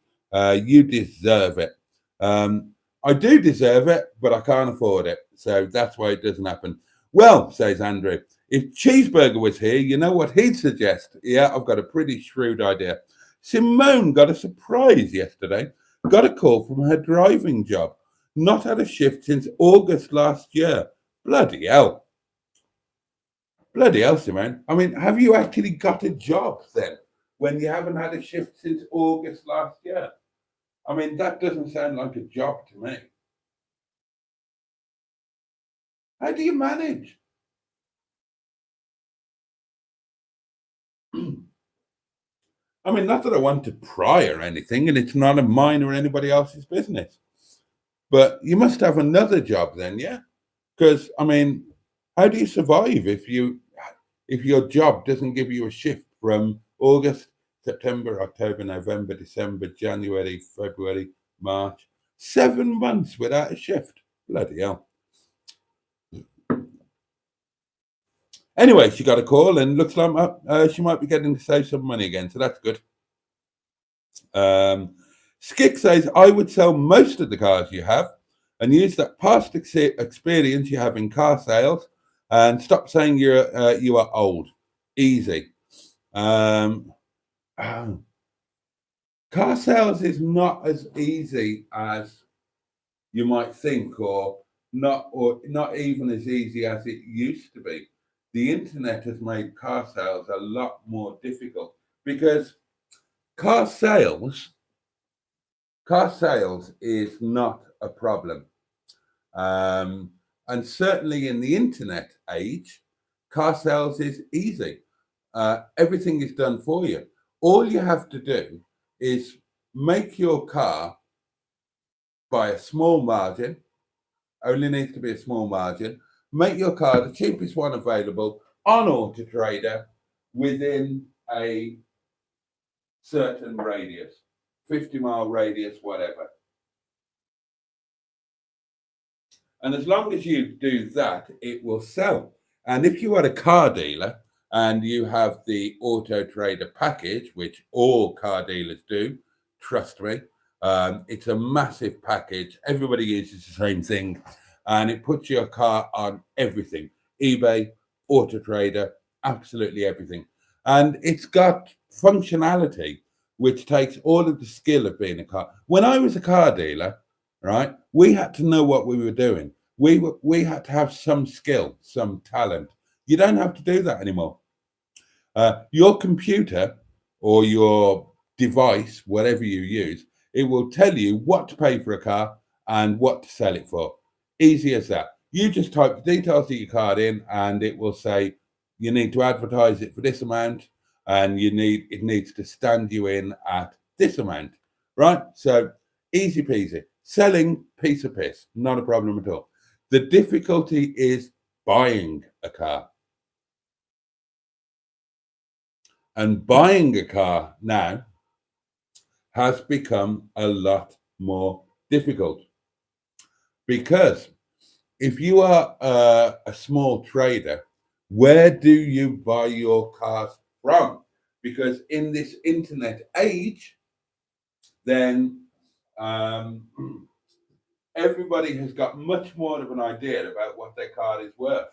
Speaker 1: You deserve it. I do deserve it, but I can't afford it. So that's why it doesn't happen. Well, says Andrew, if Cheeseburger was here, you know what he'd suggest? Yeah, I've got a pretty shrewd idea. Simone got a surprise yesterday. Got a call from her driving job. Not had a shift since August last year. Bloody hell. Bloody hell, Simone. I mean, have you actually got a job then when you haven't had a shift since August last year? I mean, that doesn't sound like a job to me. How do you manage? I mean, not that I want to pry or anything, and it's none of mine or anybody else's business. But you must have another job then, yeah? Because I mean, how do you survive if your job doesn't give you a shift from August, September, October, November, December, January, February, March, 7 months without a shift? Bloody hell. Anyway, she got a call and looks like she might be getting to save some money again, so that's good. Skick says, I would sell most of the cars you have and use that past experience you have in car sales and stop saying you are old. Easy. Car sales is not as easy as you might think, or not even as easy as it used to be. The internet has made car sales a lot more difficult because car sales is not a problem. And certainly in the internet age, car sales is easy. Everything is done for you. All you have to do is make your car by a small margin, only needs to be a small margin, make your car the cheapest one available on Auto Trader within a certain radius, 50-mile radius, whatever. And as long as you do that, it will sell. And if you are a car dealer and you have the Auto Trader package, which all car dealers do, trust me, it's a massive package. Everybody uses the same thing. And it puts your car on everything. eBay, Auto Trader, absolutely everything. And it's got functionality which takes all of the skill of being a car. When I was a car dealer, right, we had to know what we were doing. We had to have some skill, some talent. You don't have to do that anymore. Your computer or your device, whatever you use, it will tell you what to pay for a car and what to sell it for. Easy as that. You just type the details of your card in and it will say you need to advertise it for this amount and it needs to stand you in at this amount, right? So easy peasy. Selling, piece of piss, not a problem at all. The difficulty is buying a car. And buying a car now has become a lot more difficult. Because if you are a small trader, where do you buy your cars from? Because in this internet age, then everybody has got much more of an idea about what their car is worth.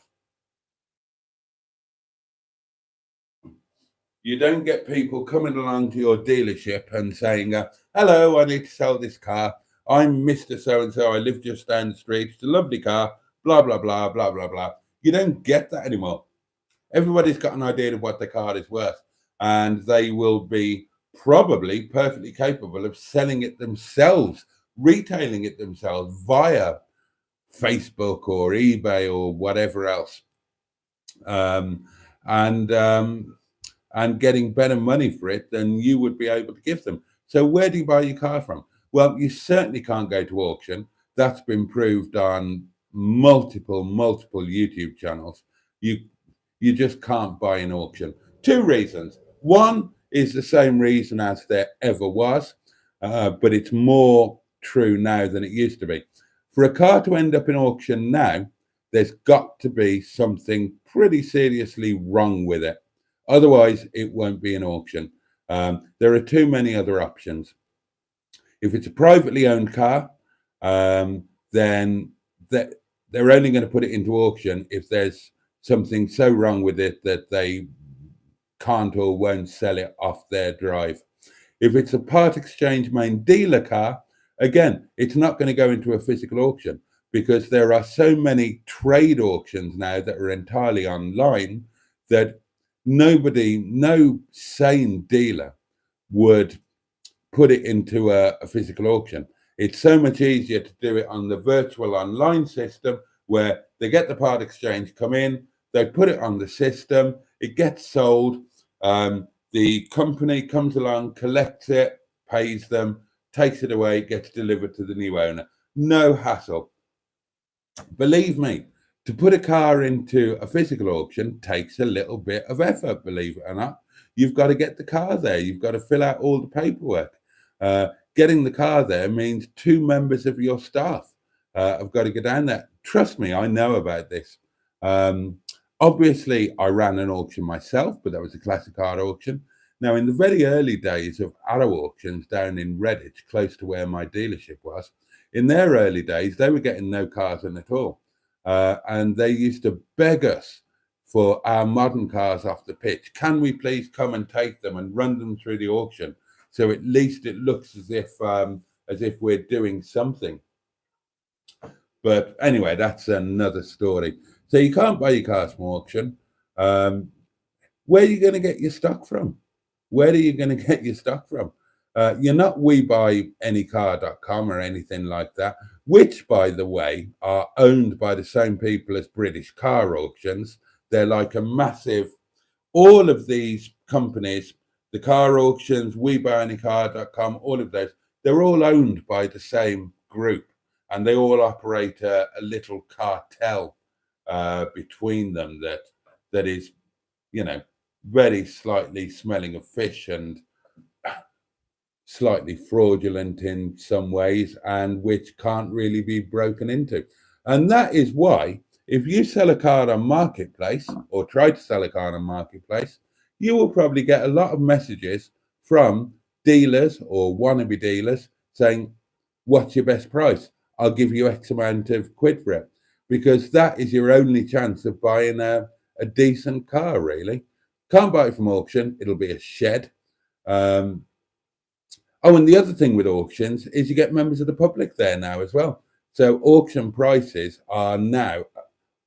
Speaker 1: You don't get people coming along to your dealership and saying, hello, I need to sell this car. I'm Mr. So-and-so. I live just down the street. It's a lovely car, blah, blah, blah, blah, blah, blah. You don't get that anymore. Everybody's got an idea of what their car is worth, and they will be probably perfectly capable of selling it themselves, retailing it themselves via Facebook or eBay or whatever else. And getting better money for it than you would be able to give them. So where do you buy your car from? Well, you certainly can't go to auction. That's been proved on multiple YouTube channels, you just can't buy an auction. Two reasons. One is the same reason as there ever was, but it's more true now than it used to be. For a car to end up in auction now, there's got to be something pretty seriously wrong with it. Otherwise, it won't be an auction. There are too many other options. If it's a privately owned car, then they're only going to put it into auction if there's something so wrong with it that they can't or won't sell it off their drive. If it's a part exchange main dealer car, again, it's not going to go into a physical auction because there are so many trade auctions now that are entirely online that no sane dealer would put it into a physical auction. It's so much easier to do it on the virtual online system where they get the part exchange, come in, they put it on the system, it gets sold, the company comes along, collects it, pays them, takes it away, gets delivered to the new owner. No hassle. Believe me, to put a car into a physical auction takes a little bit of effort, believe it or not. You've got to get the car there. You've got to fill out all the paperwork. Getting the car there means 2 members of your staff have got to go down there. Trust me, I know about this. Obviously, I ran an auction myself, but that was a classic car auction. Now, in the very early days of Arrow auctions down in Redditch, close to where my dealership was, in their early days, they were getting no cars in at all. And they used to beg us for our modern cars off the pitch. Can we please come and take them and run them through the auction? So at least it looks as if we're doing something. But anyway, that's another story. So you can't buy your cars from auction. Where are you going to get your stock from? Where are you going to get your stock from? You're not WeBuyAnyCar.com or anything like that, which, by the way, are owned by the same people as British car auctions. They're like a massive, all of these companies, the car auctions, WeBuyAnyCar.com, all of those, they're all owned by the same group, and they all operate a little cartel between them that is, very slightly smelling of fish and slightly fraudulent in some ways, and which can't really be broken into. And that is why if you sell a car on Marketplace or try to sell a car on Marketplace, you will probably get a lot of messages from dealers or wannabe dealers saying, what's your best price? I'll give you X amount of quid for it, because that is your only chance of buying a decent car, really. Can't buy it from auction. It'll be a shed. Oh, and the other thing with auctions is you get members of the public there now as well. So auction prices are now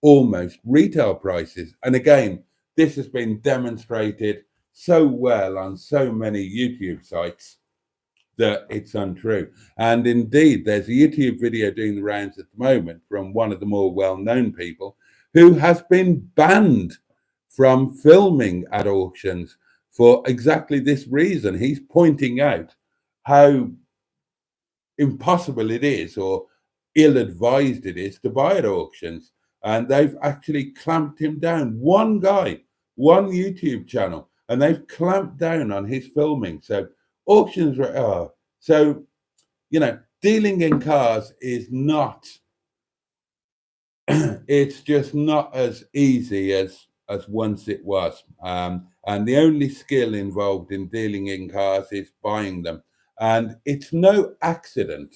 Speaker 1: almost retail prices. And again, this has been demonstrated so well on so many YouTube sites that it's untrue. And indeed, there's a YouTube video doing the rounds at the moment from one of the more well-known people who has been banned from filming at auctions for exactly this reason. He's pointing out how impossible it is or ill-advised it is to buy at auctions. And they've actually clamped him down. One guy, one YouTube channel, and they've clamped down on his filming. So auctions are, dealing in cars is not, it's just not as easy as once it was. And the only skill involved in dealing in cars is buying them. And it's no accident,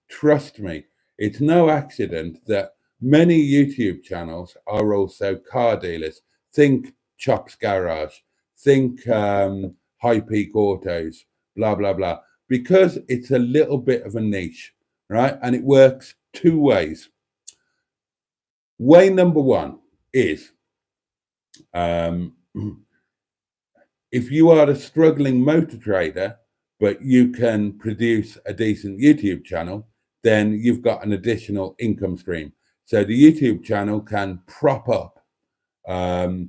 Speaker 1: trust me, it's no accident that many YouTube channels are also car dealers. Think Chop's Garage, think High Peak Autos, blah, blah, blah, because it's a little bit of a niche, right? And it works 2 ways. Way number 1 is if you are a struggling motor trader, but you can produce a decent YouTube channel, then you've got an additional income stream. So the YouTube channel can prop up the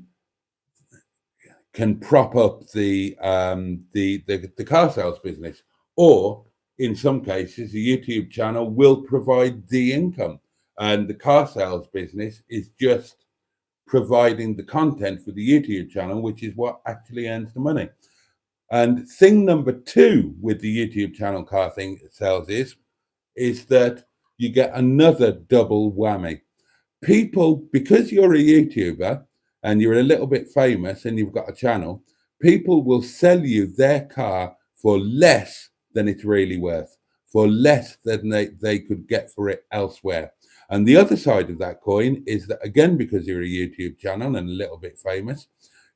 Speaker 1: car sales business, or in some cases, the YouTube channel will provide the income. And the car sales business is just providing the content for the YouTube channel, which is what actually earns the money. And thing number two with the YouTube channel car thing sales is that you get another double whammy. People, because you're a YouTuber and you're a little bit famous and you've got a channel, people will sell you their car for less than it's really worth, for less than they could get for it elsewhere. And the other side of that coin is that, again, because you're a YouTube channel and a little bit famous,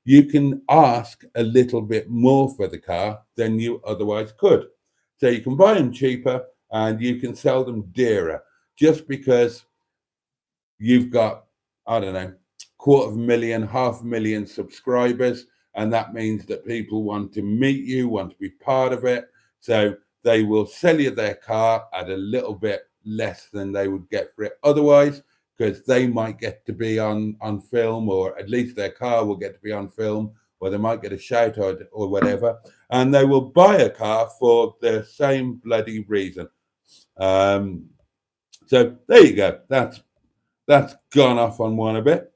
Speaker 1: you can ask a little bit more for the car than you otherwise could. So you can buy them cheaper and you can sell them dearer just because you've got, I don't know, 250,000, 500,000 subscribers. And that means that people want to meet you, want to be part of it. So they will sell you their car at a little bit less than they would get for it otherwise, because they might get to be on film, or at least their car will get to be on film, or they might get a shout out or whatever. And they will buy a car for the same bloody reason. So there you go. That's gone off on one a bit.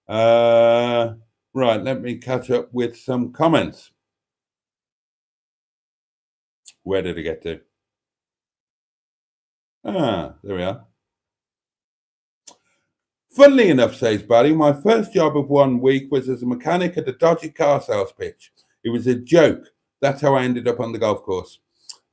Speaker 1: Right, let me catch up with some comments. Where did I get to? There we are. Funnily enough, says Barry, my first job of 1 week was as a mechanic at a dodgy car sales pitch. It was a joke. That's how I ended up on the golf course.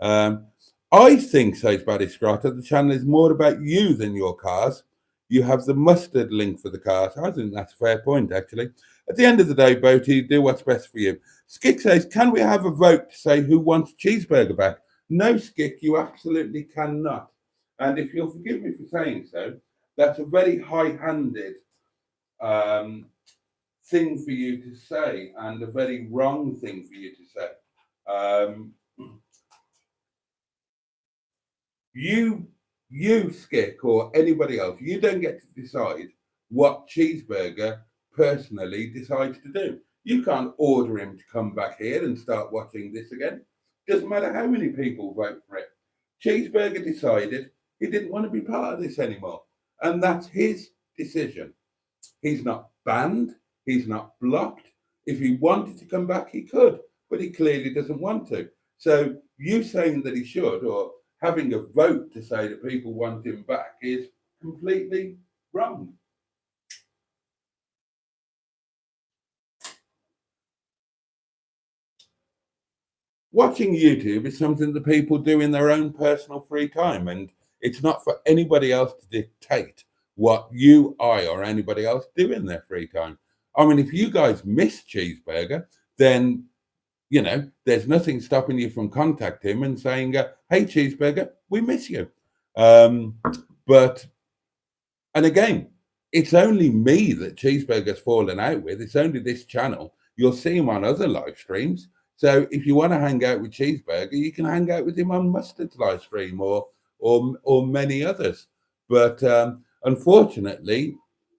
Speaker 1: I think, says Barry Scrotta, the channel is more about you than your cars. You have the mustard link for the cars. I think that's a fair point, actually. At the end of the day, Boaty, do what's best for you. Skick says, can we have a vote to say who wants Cheeseburger back? No, Skick, you absolutely cannot. And if you'll forgive me for saying so, that's a very high-handed thing for you to say, and a very wrong thing for you to say. You, Skick, or anybody else, you don't get to decide what Cheeseburger personally decides to do. You can't order him to come back here and start watching this again. Doesn't matter how many people vote for it. Cheeseburger decided he didn't want to be part of this anymore. And that's his decision. He's not banned. He's not blocked. If he wanted to come back, he could, but he clearly doesn't want to. So you saying that he should, or having a vote to say that people want him back, is completely wrong. Watching YouTube is something that people do in their own personal free time, and it's not for anybody else to dictate what you, I, or anybody else do in their free time. I mean, if you guys miss Cheeseburger, then, you know, there's nothing stopping you from contacting him and saying, hey, Cheeseburger, we miss you. And again, it's only me that Cheeseburger's fallen out with. It's only this channel. You'll see him on other live streams. So if you want to hang out with Cheeseburger, you can hang out with him on Mustard's live stream or many others. But unfortunately,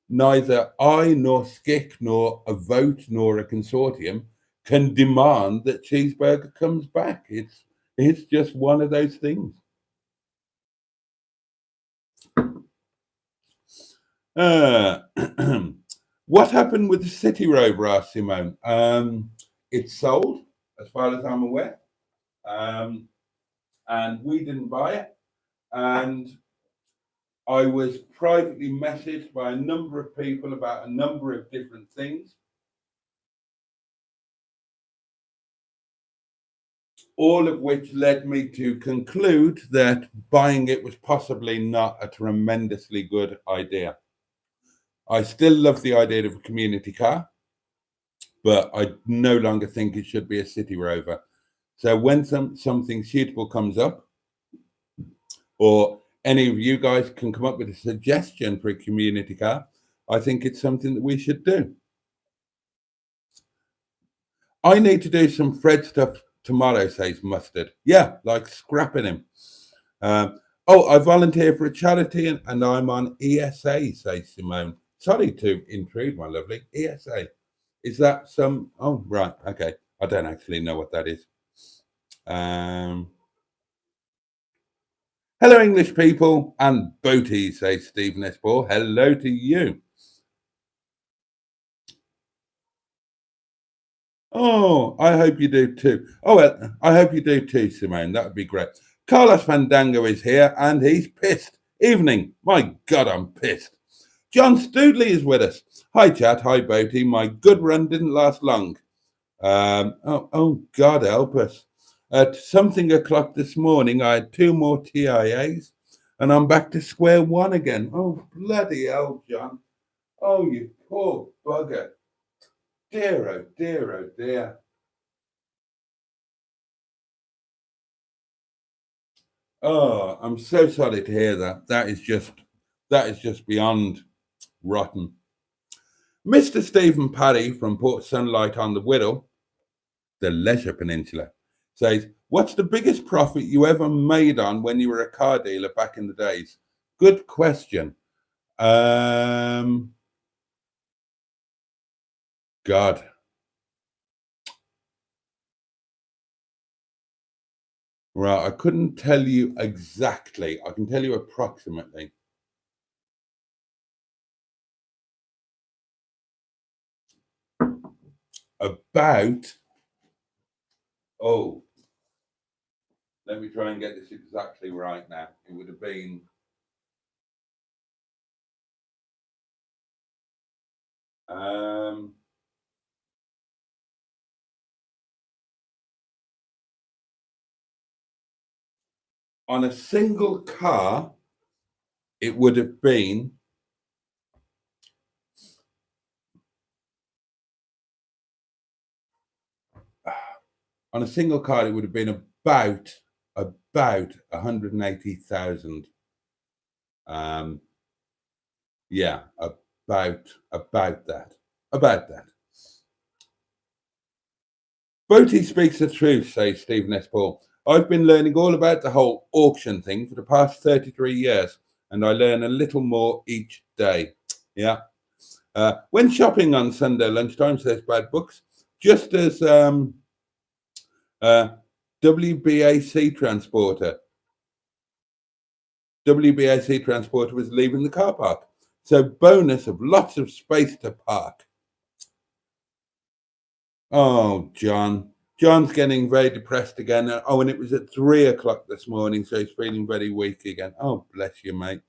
Speaker 1: neither I nor Skick nor a vote nor a consortium can demand that Cheeseburger comes back. It's just one of those things. What happened with the City Rover, asked Simone? It's sold, as far as I'm aware. And we didn't buy it. And I was privately messaged by a number of people about a number of different things, all of which led me to conclude that buying it was possibly not a tremendously good idea. I still love the idea of a community car, but I no longer think it should be a City Rover. So when something suitable comes up, or any of you guys can come up with a suggestion for a community car, I think it's something that we should do. I need to do some Fred stuff tomorrow, says Mustard. Yeah, like scrapping him. I volunteer for a charity and I'm on ESA, says Simone. Sorry to intrude, my lovely. ESA. Is that some... Oh, right. Okay. I don't actually know what that is. Hey, Hello, English people, and Boaty, says Stephen Espor. Hello to you. Oh, I hope you do too. Oh, well, I hope you do too, Simone. That would be great. Carlos Fandango is here, and he's pissed. Evening. My God, I'm pissed. John Stoodley is with us. Hi, chat. Hi, Boaty. My good run didn't last long. Oh, God help us. At something o'clock this morning, I had 2 more TIAs, and I'm back to square one again. Oh, bloody hell, John. Oh, you poor bugger. Dear, oh dear, oh dear. Oh, I'm so sorry to hear that. That is just beyond rotten. Mr. Stephen Paddy from Port Sunlight on the Whittle, the Leisure Peninsula, says, "What's the biggest profit you ever made on when you were a car dealer back in the days?" Good question. God. Right, I couldn't tell you exactly. I can tell you approximately. About, oh, let me try and get this exactly right now. It would have been on a single car, it would have been on a single car, it would have been about 180,000. Yeah, about that. About that. Boaty speaks the truth, says Stephen S. Paul. I've been learning all about the whole auction thing for the past 33 years, and I learn a little more each day. Yeah. When shopping on Sunday lunchtime, says Bad Books, just as WBAC transporter was leaving the car park. So bonus of lots of space to park. Oh, John. John's getting very depressed again. Oh, and it was at 3 o'clock this morning, so he's feeling very weak again. Oh, bless you, mate.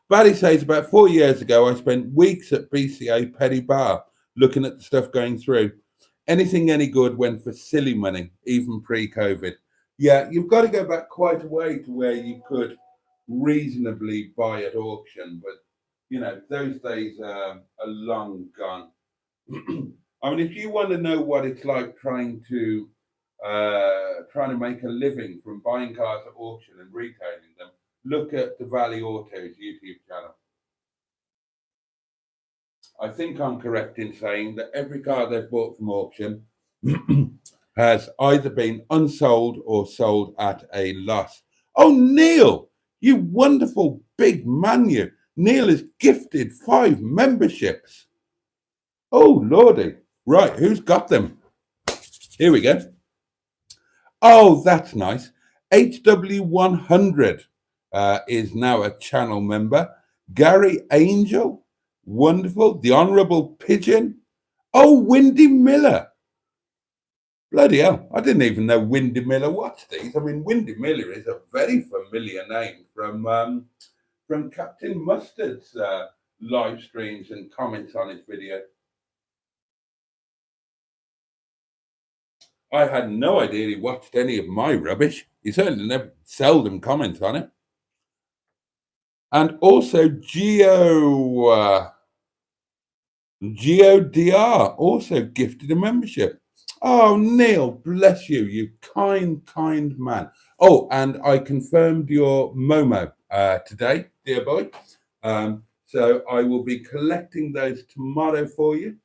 Speaker 1: Barry says about 4 years ago, I spent weeks at BCA Petty Bar looking at the stuff going through. Anything any good went for silly money, even pre-COVID. Yeah, you've got to go back quite a way to where you could reasonably buy at auction, but those days are long gone. I mean, if you want to know what it's like trying to make a living from buying cars at auction and retailing them, look at the Valley Autos YouTube channel. I think I'm correct in saying that every car they've bought from auction has either been unsold or sold at a loss. Oh, Neil, you wonderful big man, you. Neil is gifted 5 memberships. Oh, Lordy. Right, who's got them? Here we go. Oh, that's nice. HW100 is now a channel member. Gary Angel, wonderful. The Honourable Pigeon. Oh, Windy Miller. Bloody hell, I didn't even know Windy Miller watched these. I mean, Windy Miller is a very familiar name from Captain Mustard's live streams and comments on his video. I had no idea he watched any of my rubbish. He certainly never seldom comments on it. And also GeoDR also gifted a membership. Oh, Neil, bless you, you kind man. Oh, and I confirmed your Momo today, dear boy. So I will be collecting those tomorrow for you.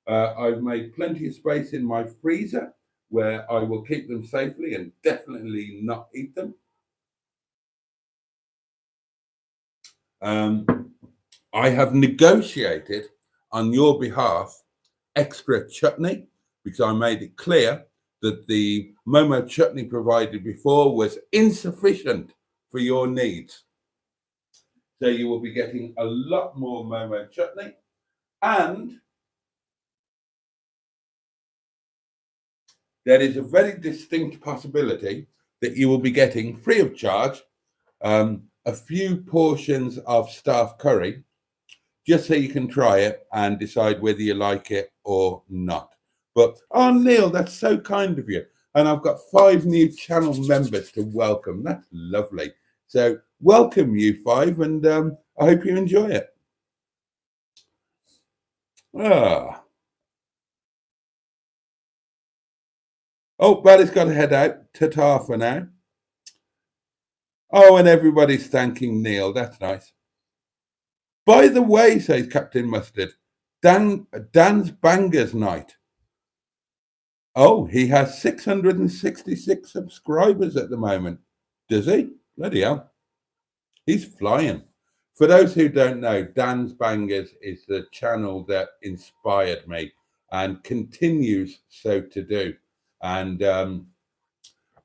Speaker 1: I've made plenty of space in my freezer where I will keep them safely and definitely not eat them. I have negotiated on your behalf extra chutney because I made it clear that the Momo chutney provided before was insufficient for your needs. So you will be getting a lot more Momo chutney, and there is a very distinct possibility that you will be getting free of charge a few portions of staff curry, just so you can try it and decide whether you like it or not. But, oh, Neil, that's so kind of you. And I've got 5 new channel members to welcome. That's lovely. So welcome, you 5, and I hope you enjoy it. Ah. Oh, Bally's got to head out. Ta-ta for now. Oh, and everybody's thanking Neil. That's nice. By the way, says Captain Mustard, Dan's Bangers Night. Oh, he has 666 subscribers at the moment. Does he? Bloody hell. He's flying. For those who don't know, Dan's Bangers is the channel that inspired me and continues so to do. And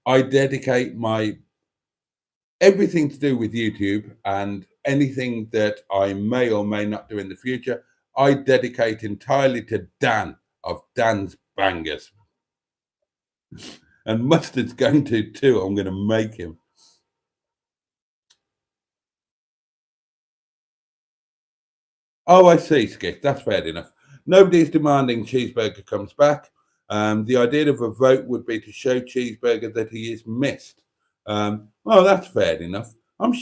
Speaker 1: I dedicate my everything to do with YouTube and anything that I may or may not do in the future, I dedicate entirely to Dan of Dan's Bangers. And Mustard's going to too. I'm going to make him. Oh, I see, Skip. That's fair enough. Nobody's demanding Cheeseburger comes back. The idea of a vote would be to show Cheeseburger that he is missed. Well, that's fair enough. I'm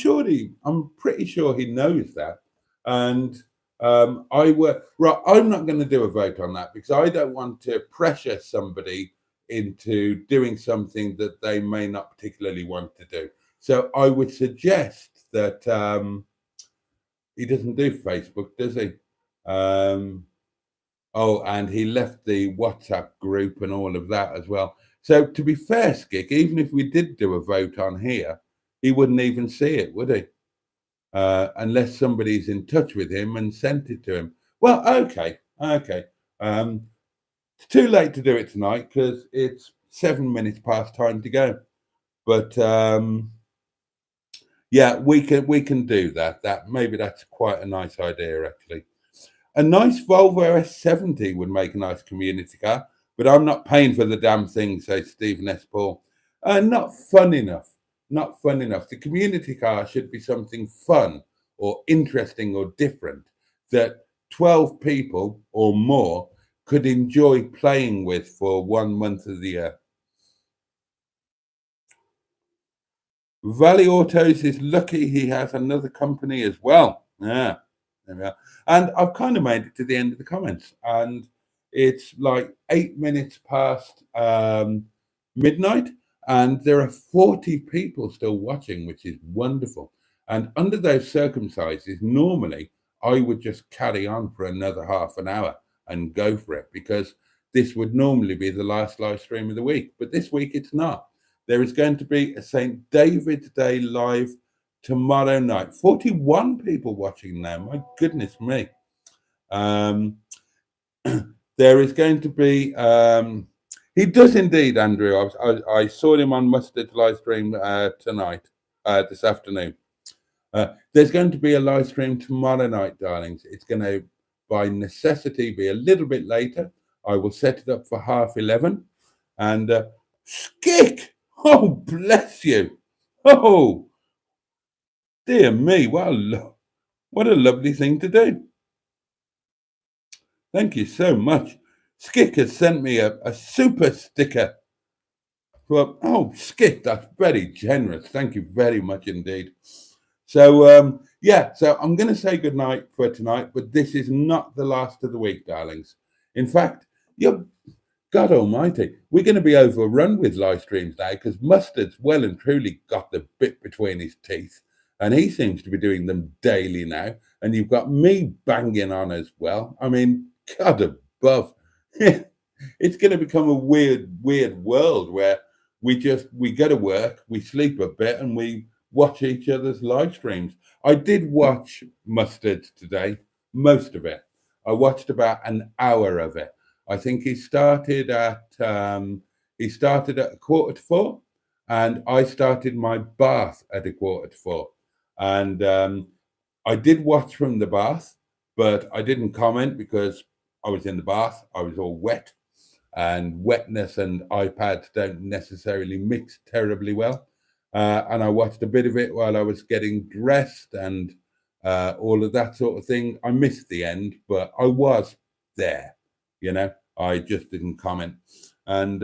Speaker 1: pretty sure he knows that. And I'm not going to do a vote on that because I don't want to pressure somebody into doing something that they may not particularly want to do. So I would suggest that he doesn't do Facebook, does he? Oh, and he left the WhatsApp group and all of that as well. So to be fair, Skick, even if we did do a vote on here, he wouldn't even see it, would he? Unless somebody's in touch with him and sent it to him. Well, okay. It's too late to do it tonight because it's 7 minutes past time to go. But yeah, we can do that. Maybe that's quite a nice idea, actually. A nice Volvo S70 would make a nice community car, but I'm not paying for the damn thing, says Stephen S. Paul. Not fun enough. Not fun enough. The community car should be something fun or interesting or different that 12 people or more could enjoy playing with for 1 month of the year. Valley Autos is lucky he has another company as well. Yeah. There we are. And I've kind of made it to the end of the comments, and it's like 8 minutes past midnight, and there are 40 people still watching, which is wonderful. And under those circumstances, normally I would just carry on for another half an hour and go for it because this would normally be the last live stream of the week. But this week it's not. There is going to be a St. David's Day live tomorrow night. 41 people watching now. My goodness me. There is going to be he does indeed, Andrew. I saw him on Mustard's live stream tonight, this afternoon. There's going to be a live stream tomorrow night, darlings. It's going to by necessity be a little bit later. I will set it up for 11:30. And Skick! Oh, bless you. Oh, dear me, well, what a lovely thing to do. Thank you so much. Skick has sent me a super sticker. Skick, that's very generous. Thank you very much indeed. So, so I'm going to say goodnight for tonight, but this is not the last of the week, darlings. In fact, God almighty, we're going to be overrun with live streams now because Mustard's well and truly got the bit between his teeth, and he seems to be doing them daily now. And you've got me banging on as well. I mean, God above. It's going to become a weird world where we go to work, we sleep a bit, and we watch each other's live streams. I did watch Mustard's today, most of it. I watched about an hour of it. I think he started at He started at 3:45, and I started my bath at 4:45. And I did watch from the bath, but I didn't comment because I was in the bath. I was all wet, and wetness and iPads don't necessarily mix terribly well. And I watched a bit of it while I was getting dressed and all of that sort of thing. I missed the end, but I was there, you know. I just didn't comment. And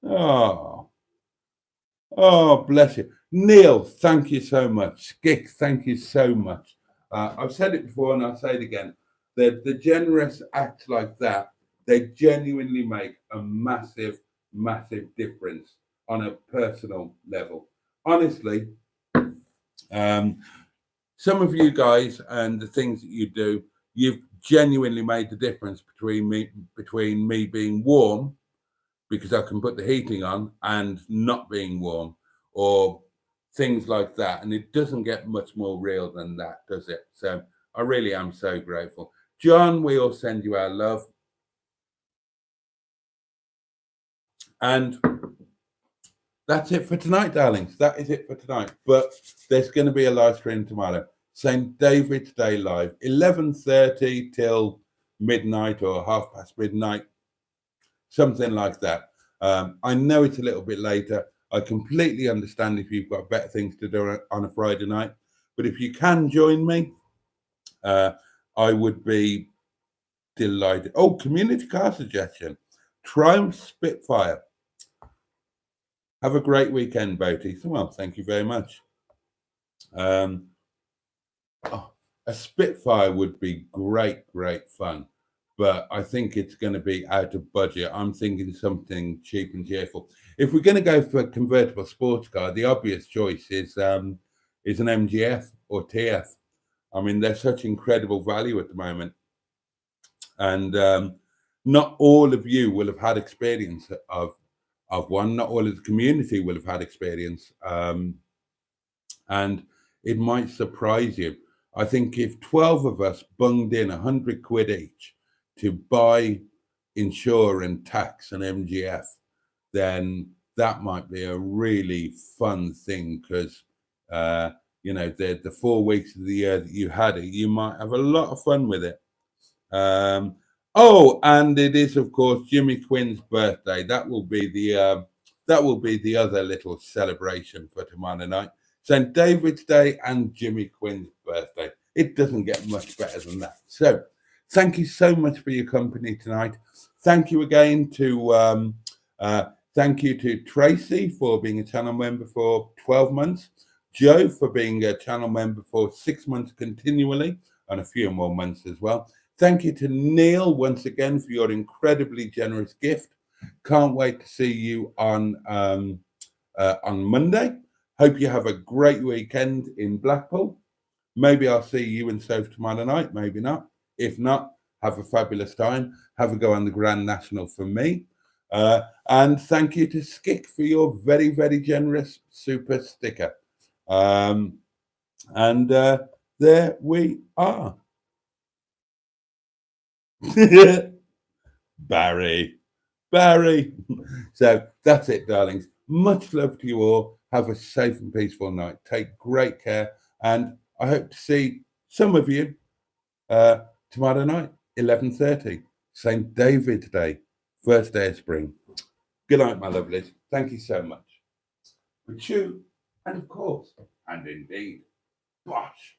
Speaker 1: oh, oh, bless you. Neil, thank you so much. Skick, thank you so much. I've said it before and I'll say it again. The generous acts like that, they genuinely make a massive, massive difference on a personal level. Honestly, some of you guys and the things that you do, you've genuinely made the difference between me being warm because I can put the heating on and not being warm, or things like that. And it doesn't get much more real than that, does it? So I really am so grateful. John, we all send you our love. And that's it for tonight, darlings. That is it for tonight. But there's going to be a live stream tomorrow. St. David's Day Live, 11:30 till midnight or midnight, something like that. I know it's a little bit later. I completely understand if you've got better things to do on a Friday night. But if you can join me, I would be delighted. Oh, community car suggestion. Triumph Spitfire. Have a great weekend, Boaty. Well, thank you very much. A Spitfire would be great, great fun. But I think it's going to be out of budget. I'm thinking something cheap and cheerful. If we're going to go for a convertible sports car, the obvious choice is an MGF or TF. I mean, they're such incredible value at the moment. And not all of you will have had experience of one. Not all of the community will have had experience. And it might surprise you. I think if 12 of us bunged in 100 quid each to buy, insure and tax an MGF, then that might be a really fun thing because, the 4 weeks of the year that you had it, you might have a lot of fun with it. And it is, of course, Jimmy Quinn's birthday. That will be the other little celebration for tomorrow night. St. David's Day and Jimmy Quinn's birthday. It doesn't get much better than that. So thank you so much for your company tonight. Thank you again to Tracy for being a channel member for 12 months. Joe for being a channel member for 6 months continually and a few more months as well. Thank you to Neil once again for your incredibly generous gift. Can't wait to see you on Monday. Hope you have a great weekend in Blackpool. Maybe I'll see you and Soph tomorrow night, maybe not. If not, have a fabulous time. Have a go on the Grand National from me. And thank you to Skick for your very, very generous super sticker. There we are. Barry. So that's it, darlings. Much love to you all. Have a safe and peaceful night. Take great care. And I hope to see some of you tomorrow night, 11:30, St. David's Day, first day of spring. Good night, my lovelies. Thank you so much. For you, and of course, and indeed, bosh.